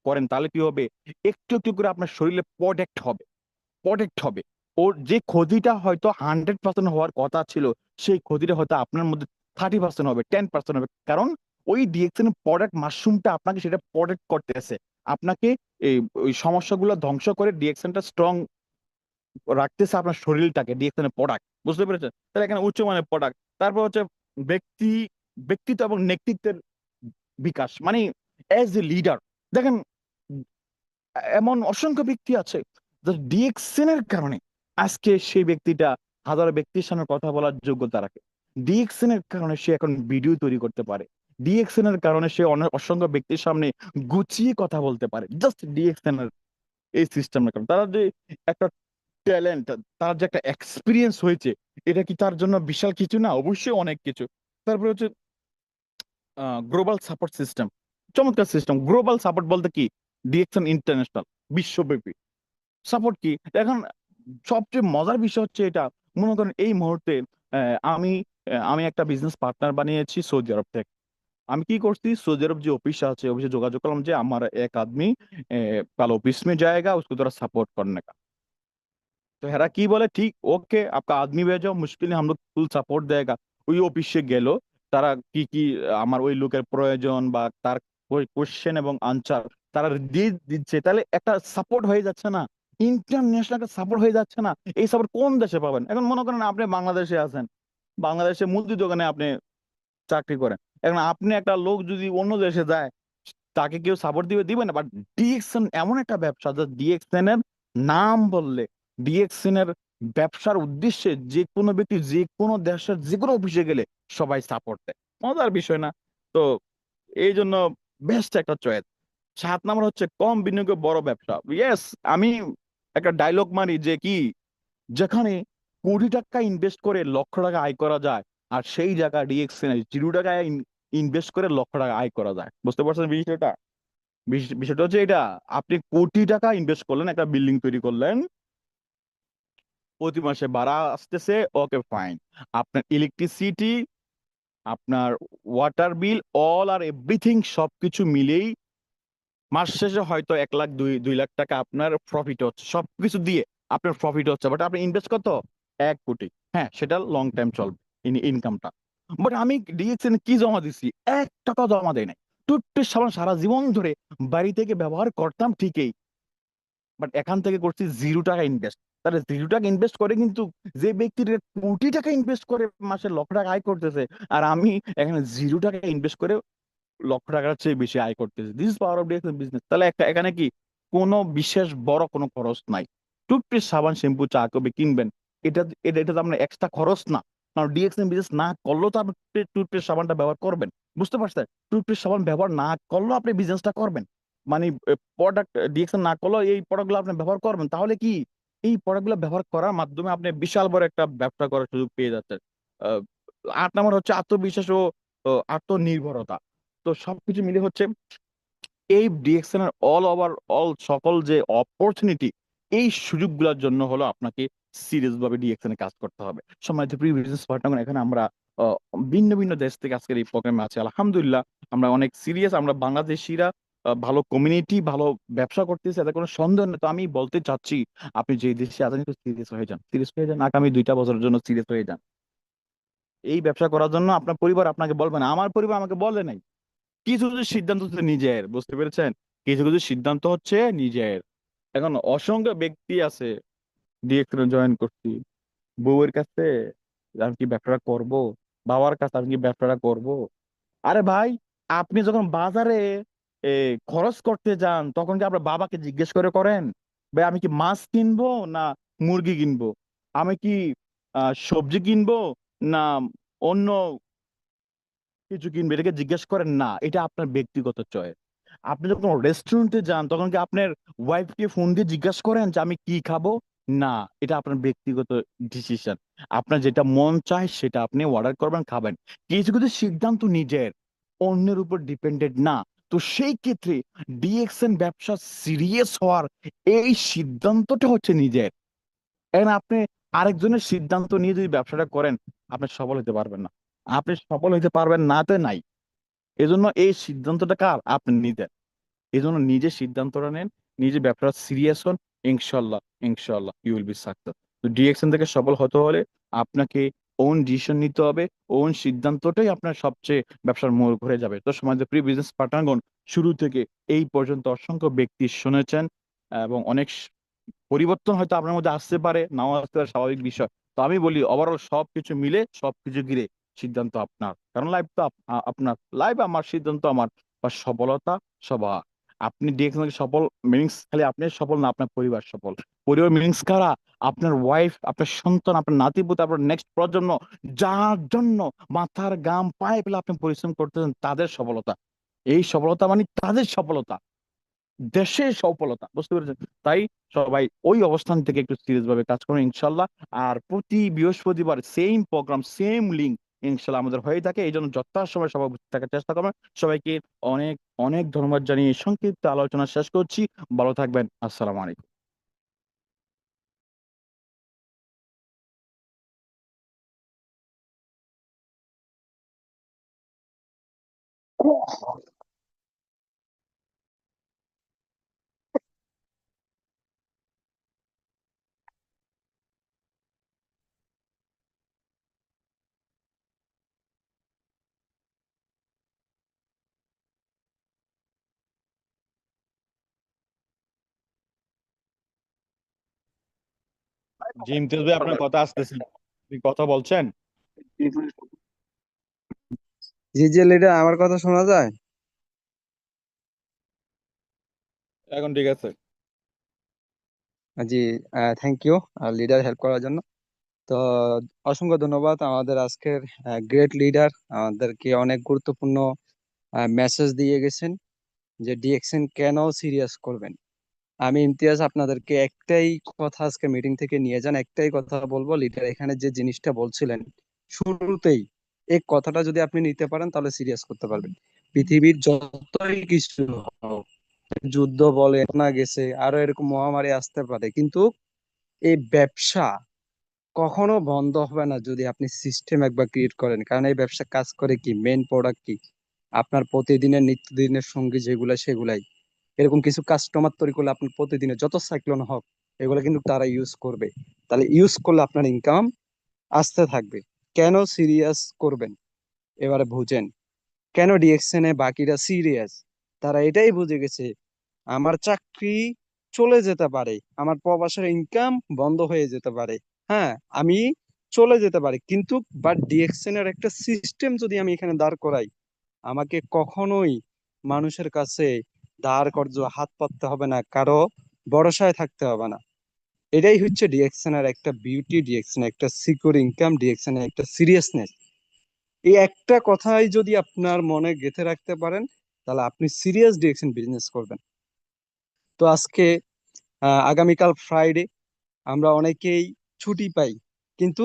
করেন, তাহলে কি হবে? একটু একটু করে আপনার শরীরে প্রোটেক্ট হবে। ওর যে ক্ষতিটা হয়তো 100% হওয়ার কথা ছিল, সেই ক্ষতিটা হয়তো আপনার মধ্যে 30% হবে, 10% হবে। কারণ ওই ডিএক্সএন প্রোডাক্ট মাশরুমটা আপনাকে সেটা প্রোটেক্ট করতেছে। আপনাকে এই ওই সমস্যাগুলো ধ্বংস করে ডিএকশনটা স্ট্রং রাখতেছে আপনার শরীরটাকে, ডিএকশনের প্রোডাক্ট, বুঝতে পেরেছেন? তাহলে এখানে উচ্চমানের প্রোডাক্ট। তারপর হচ্ছে ব্যক্তি ব্যক্তিত্ব এবং নেতৃত্বের বিকাশ, মানে অ্যাজ এ লিডার। দেখেন, এমন অসংখ্য ব্যক্তি আছে যারা ডিএকশন এর কারণে আজকে সেই ব্যক্তিটা হাজারো ব্যক্তির সামনে কথা বলার যোগ্যতা রাখে। ডিএকশন এর কারণে সে এখন ভিডিও তৈরি করতে পারে। ডিএকশন এর কারণে সে অনেক অসংখ্য ব্যক্তির সামনে গুছিয়ে কথা বলতে পারে, জাস্ট ডিএকশন এর এই সিস্টেমের কারণে। তারা যে একটা ট্যালেন্ট, তার যে একটা এক্সপিরিয়েন্স হয়েছে, এটা কি তার জন্য বিশাল কিছু না? অবশ্যই অনেক কিছু। তারপরে হচ্ছে গ্লোবাল সাপোর্ট সিস্টেম, চমৎকার সিস্টেম। গ্লোবাল সাপোর্ট বলতে কি, ডিএকশন ইন্টারন্যাশনাল, বিশ্বব্যাপী সাপোর্ট কি এখন। সবচেয়ে মজার বিষয় হচ্ছে এটা, মনে করেন এই মুহূর্তে আমি আমি একটা বিজনেস পার্টনার বানিয়েছি সৌদি আরব থেকে। আমি কি করছি, সৌদি আরব যে অফিস আছে, অফিসে যোগাযোগ करलाम যে আমার এক आदमी कल ऑफिस में जाएगा, उसको थोड़ा सपोर्ट करने का। তো হেরা কি বলে, ঠিক ওকে আপকা আদমি ভেজো, মুশকিল নেই, हम लोग ফুল সাপোর্ট দেয়গা। ওই অফিসে গেল, তারা কি কি আমার ওই লোকের প্রয়োজন বা তার কোশ্চেন এবং আনসার তারা দিয়ে দিচ্ছে, তাহলে একটা সাপোর্ট হয়ে যাচ্ছে না? ইন্টারন্যাশনাল একটা সাপোর্ট হয়ে যাচ্ছে না? এই সাপোর্ট কোন দেশে পাবেন? এখন মনে করেন আপনি বাংলাদেশে আছেন, বাংলাদেশে মুদি দোকানে আপনি চাকরি করেন। এখন আপনি একটা লোক যদি অন্য দেশে যায়, তাকে কেউ সাপোর্ট দিবে না। বাট ডিএকশন এমন একটা ব্যবসা, যা ডিএকশন এর নাম বললে, ডিএকশন এর ব্যবসার উদ্দেশ্যে যে কোনো ব্যক্তি যে কোনো দেশের যে কোনো অফিসে গেলে সবাই সাপোর্ট দেয়। মজার বিষয় না? তো এই জন্য বেস্ট একটা চয়েস। 7 নম্বর হচ্ছে কম বিনিয়োগে বড় ব্যবসা। ইয়েস, আমি একটা ডায়লগ মারি যে কি, যেখানে কোটি টাকা ইনভেস্ট করে লক্ষ টাকা আয় করা যায়, আর সেই জায়গায় ডিএকশন 0 টাকায় ইনভেস্ট করে লক্ষ টাকা আয় করা যায়। বুঝতে পারছেন বিষয়টা? বিষয়টা হচ্ছে এটা, আপনি কোটি টাকা ইনভেস্ট করলেন, একটা বিল্ডিং তৈরি করলেন, প্রতি মাসে ভাড়া আসতেছে, ওকে ফাইন। আপনার ইলেকট্রিসিটি, আপনার ওয়াটার বিল, অল আর এভরিথিং সবকিছু মিলেই মাস শেষে হয়তো 1 লাখ 2 লাখ টাকা আপনার প্রফিট হচ্ছে, সবকিছু দিয়ে আপনার প্রফিট হচ্ছে। বাট আপনি ইনভেস্ট কত? 1 কোটি। হ্যাঁ, সেটা লং টাইম চলবে ইনকামটা। বাট আমি ডিএক্সএন কি জমা দিছি? 1 টাকা জমা দেয় নাই। টুথপেস্ট সাবান সারা জীবন ধরে বাড়ি থেকে ব্যবহার করতাম ঠিকই, বাট এখান থেকে করছি 0 টাকা ইনভেস্ট। তাহলে 0 টাকা ইনভেস্ট করে কিন্তু যে ব্যক্তির কোটি টাকা ইনভেস্ট করে মাসে লক্ষ টাকা আয় করতেছে, আর আমি এখানে 0 টাকা ইনভেস্ট করে লক্ষ টাকার চেয়ে বেশি আয় করতেছে। This is power of DXN business. তাহলে একটা এখানে কি কোনো বিশেষ বড় কোনো খরচ নাই। টুথপেস্ট সাবান শ্যাম্পু চা কবে কিনবেন, এটা এটা এটা তো আপনার এক্সট্রা খরচ না। কারণ ডিএক্সএন বিজনেস না করলেও তো আপনি টুথপেস্ট সাবানটা ব্যবহার করবেন। বুঝতে পারছেন? টুথপেস্ট সাবান ব্যবহার না করলেও আপনি বিজনেসটা করবেন, মানে প্রোডাক্ট ডিএক্সএন না করলেও এই প্রোডাক্টগুলো আপনি ব্যবহার করবেন। তাহলে কি এই প্রোডাক্টগুলো ব্যবহার করার মাধ্যমে আপনি বিশাল বড় একটা ব্যবসা করার সুযোগ পেয়ে যাচ্ছেন। আহ, 8 নম্বর হচ্ছে আত্মবিশ্বাস ও আত্মনির্ভরতা। তো সবকিছু মিলে হচ্ছে এই ডিএক্সএন এর অল ওভার অল সকল যে অপরচুনিটি, এই সুযোগগুলোর জন্য হলো আপনাকে সিরিয়াস ভাবে ডিএক্সএন এ কাজ করতে হবে। সম্মানিত প্রিয় বিজনেস পার্টনার, এখানে আমরা আহ, ভিন্ন ভিন্ন দেশ থেকে আজকের এই প্রোগ্রামে আছি। আলহামদুলিল্লাহ, আমরা অনেক সিরিয়াস, আমরা বাংলাদেশিরা ভালো কমিউনিটি, ভালো ব্যবসা করতেছি, এতে কোনো সন্দেহ নেই। তো আমি বলতে চাচ্ছি, আপনি যে দেশে আছেন একটু সিরিয়াস হয়ে যান, সিরিয়াস হয়ে যান, আগামী 2টা বছরের জন্য সিরিয়াস হয়ে যান। এই ব্যবসা করার জন্য আপনার পরিবার আপনাকে বলবে না, আমার পরিবার আমাকে বলে নাই। কিছু কিছু সিদ্ধান্ত হচ্ছে নিজের, বুঝতে পেরেছেন? কিছু কিছু সিদ্ধান্ত হচ্ছে নিজের। এখন অসংখ্য ব্যক্তি আছে, ডিএক্সএল জয়েন করছি, বউয়ের কাছে আমি কি ব্যবসাটা করব, বাবার কাছে আমি কি ব্যবসাটা করব। আরে ভাই, আপনি যখন বাজারে এ, খরচ করতে যান, তখন কি আপনার বাবাকে জিজ্ঞেস করে করেন, ভাই আমি কি মাছ কিনবো না মুরগি কিনবো, আমি কি সবজি কিনবো না অন্য কিছু কিনবে, এটাকে জিজ্ঞেস করেন না? এটা আপনার ব্যক্তিগত চয়েস। আপনি যখন রেস্টুরেন্টে যান, তখন কি আপনার ওয়াইফকে ফোন দিয়ে জিজ্ঞাসা করেন যে আমি কি খাবো? না, এটা আপনার ব্যক্তিগত ডিসিশন। আপনার যেটা মন চায় সেটা আপনি অর্ডার করবেন, খাবেন। কিছু কিছু সিদ্ধান্ত নিজের, অন্যের উপর ডিপেন্ডেন্ট না। তো সেই ক্ষেত্রে ডিএক্সএন ব্যবসা সিরিয়াস হওয়ার এই সিদ্ধান্তটা হচ্ছে নিজের। এখন আপনি আরেকজনের সিদ্ধান্ত নিয়ে যদি ব্যবসাটা করেন, আপনি সফল হতে পারবেন না। আপনি সফল হতে পারবেন না তো নাই। এজন্য এই সিদ্ধান্তটা কার? আপনি নিজের। এই জন্য নিজে সিদ্ধান্তটা নেন, নিজে ব্যবসা সিরিয়াস হন। ইনশাল্লাহ, ইনশাল্লাহ ইউ উইল বি সাকসেস। তো ডিএক্সএন থেকে সফল হতে হলে আপনাকে ওন ডিসিশন নিতে হবে। ওন সিদ্ধান্তটাই আপনার সবচেয়ে ব্যবসার মোড় ঘুরে যাবে। তো সমাজের প্রিয় বিজনেস পার্টনারগণ, শুরু থেকে এই পর্যন্ত অসংখ্য ব্যক্তি শুনেছেন, এবং অনেক পরিবর্তন হয়তো আপনার মধ্যে আসতে পারে, নাও আসতে পারে, স্বাভাবিক বিষয়। তো আমি বলি ওভারঅল সবকিছু মিলে সবকিছু ঘিরে সিদ্ধান্ত আপনার, কারণ লাইফ তো আপনার, লাইফ আমার, সিদ্ধান্ত আমার, বা সফলতা সবার। আপনি ডিএক্সএন সফল মিনিংস খালি আপনি সফল না, আপনার পরিবার সফল। পরিবার মিনিংস কারা? আপনার ওয়াইফ, আপনার সন্তান, আপনার নাতিপুতি, আপনার নেক্সট প্রজন্ম, যার জন্য মাথার ঘাম পায়ে ফেলে আপনি পরিশ্রম করতেছেন, তাদের সফলতা। এই সফলতা মানে তাদের সফলতা, দেশের সফলতা, বুঝতে পেরেছেন? তাই সবাই ওই অবস্থান থেকে একটু সিরিয়াস ভাবে কাজ করুন ইনশাল্লাহ। আর প্রতি বৃহস্পতিবার সেম প্রোগ্রাম, সেম লিঙ্ক ইনশাল্লাহ আমাদের হয়ে থাকে, এই জন্য যথাসময় সবাই উপস্থিত থাকার চেষ্টা করবেন। সবাইকে অনেক অনেক ধন্যবাদ জানিয়ে সংক্ষিপ্ত আলোচনা শেষ করছি। ভালো থাকবেন। আসসালামু আলাইকুম। জি ইমতিয়াজ ভাই, আপনার কথা আসতেছে, আপনি কথা বলছেন? জি জি লিডার, আমার কথা শোনা যায়? এখন ঠিক আছে। জি, থ্যাংক ইউ লিডার হেল্প করার জন্য। তো অসংখ্য ধন্যবাদ আমাদের আজকের গ্রেট লিডার, আমাদেরকে অনেক গুরুত্বপূর্ণ মেসেজ দিয়ে গেছেন যে ডিএক্সএন কেন সিরিয়াস করবেন। আমি ইমতিয়াজ আপনাদেরকে একটাই কথা আজকে মিটিং থেকে নিয়ে যান, একটাই কথা বলবো। লিডার এখানে যে জিনিসটা বলছিলেন শুরুতেই, এই কথাটা যদি আপনি নিতে পারেন তাহলে সিরিয়াস করতে পারবেন। পৃথিবীর যতই কিছু হোক, যুদ্ধ বলে না গেছে, আরো এরকম মহামারী আসতে পারে, কিন্তু এই ব্যবসা কখনো বন্ধ হবে না যদি আপনি সিস্টেম একবার ক্রিয়েট করেন। কারণ এই ব্যবসা কাজ করে কি, মেইন প্রোডাক্ট কি, আপনার প্রতিদিনের নিত্যদিনের সঙ্গী যেগুলা সেগুলাই। এরকম কিছু কাস্টমার তৈরি করলে আপনার প্রতিদিনের যত সাইক্লোন হোক, এগুলো কিন্তু তারা ইউজ করবে। তাহলে ইউজ করলে আপনার ইনকাম আসতে থাকবে। কেন সিরিয়াস করবেন এবারে বুঝেন। কেন ডিএকশন এ বাকিরা সিরিয়াস? তারা এটাই বুঝে গেছে, আমার চাকরি চলে যেতে পারে, আমার প্রবাসের ইনকাম বন্ধ হয়ে যেতে পারে, হ্যাঁ আমি চলে যেতে পারি, কিন্তু বাট ডিএকশন এর একটা সিস্টেম যদি আমি এখানে দাঁড় করাই, আমাকে কখনোই মানুষের কাছে ধার কর্জ হাত পাততে হবে না, কারো ভরসায় থাকতে হবে না। এটাই হচ্ছে ডিএকশন এর একটা বিউটি, ডিএকশন একটা সিকিউর ইনকাম, ডিএকশন এর একটা সিরিয়াসনেস। এই একটা কথাই যদি আপনার মনে গেঁথে রাখতে পারেন, তাহলে আপনি সিরিয়াস ডিরেকশন বিজনেস করবেন। তো আজকে আগামীকাল ফ্রাইডে, আমরা অনেকেই ছুটি পাই, কিন্তু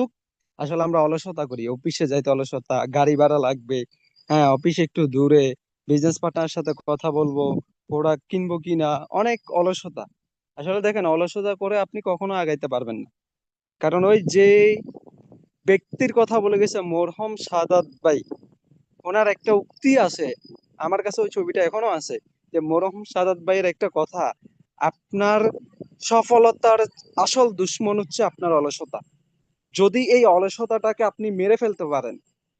আসলে আমরা অলসতা করি, অফিসে যাইতে অলসতা, গাড়ি ভাড়া লাগবে, হ্যাঁ অফিসে একটু দূরে, বিজনেস পার্টনার সাথে কথা বলবো, প্রোডাক্ট কিনবো কিনা, অনেক অলসতা। আসলে দেখেন, অলসতা করে আপনি কখনো আগাইতে পারবেন না। কারণ ওই যে ব্যক্তির কথা বলে গেছে মরহম সাদাত ভাই, ওনার একটা উক্তি আছে, আমার কাছে ওই ছবিটা এখনো আছে, যে মরহম সাদাত ভাইয়ের একটা কথা, আপনার সফলতার আসল দুশ্মন হচ্ছে আপনার অলসতা। যদি এই অলসতাটাকে আপনি মেরে ফেলতে পারেন,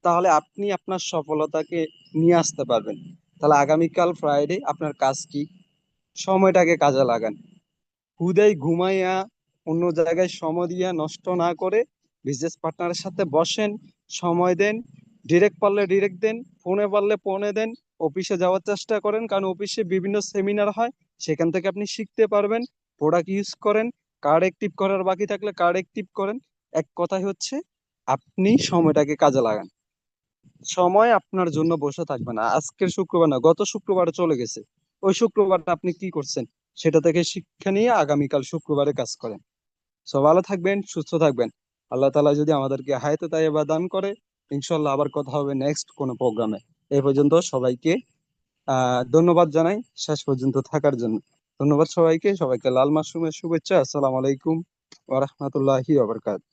তাহলে আপনি আপনার সফলতাকে নিয়ে আসতে পারবেন। তাহলে আগামীকাল ফ্রাইডে আপনার কাজ কি? সময়টাকে কাজে লাগান। হুদাই ঘুমাইয়া অন্য জায়গায় সময় দিয়া নষ্ট না করে বিজনেস পার্টনারের সাথে বসেন, সময় দেন, ডিরেক্ট পারলে ডিরেক্ট দেন, ফোনে পারলে ফোনে দেন, অফিসে যাওয়ার চেষ্টা করেন, কারণ অফিসে বিভিন্ন সেমিনার হয়, সেখান থেকে আপনি শিখতে পারবেন। প্রোডাক্ট ইউজ করেন, কার্ড অ্যাক্টিভ করার বাকি থাকলে কার্ড অ্যাক্টিভ করেন। এক কথাই হচ্ছে, আপনি সময়টাকে কাজে লাগান। সময় আপনার জন্য বসে থাকবে না। আজকের শুক্রবার না, গত শুক্রবারে চলে গেছে, ওই শুক্রবারটা আপনি কি করছেন সেটা থেকে শিক্ষা নিয়ে আগামীকাল শুক্রবারে কাজ করেন। সব ভালো থাকবেন, সুস্থ থাকবেন। আল্লাহ তাআলা যদি আমাদেরকে হায়াতে তাইয়্যেবা দান করে, ইনশাল্লাহ আবার কথা হবে নেক্সট কোনো প্রোগ্রামে। এই পর্যন্ত সবাইকে ধন্যবাদ জানাই শেষ পর্যন্ত থাকার জন্য। ধন্যবাদ সবাইকে, সবাইকে লাল মাসুমের শুভেচ্ছা। আসসালামু আলাইকুম ওয়া রাহমাতুল্লাহি ওয়া বারাকাতুহু।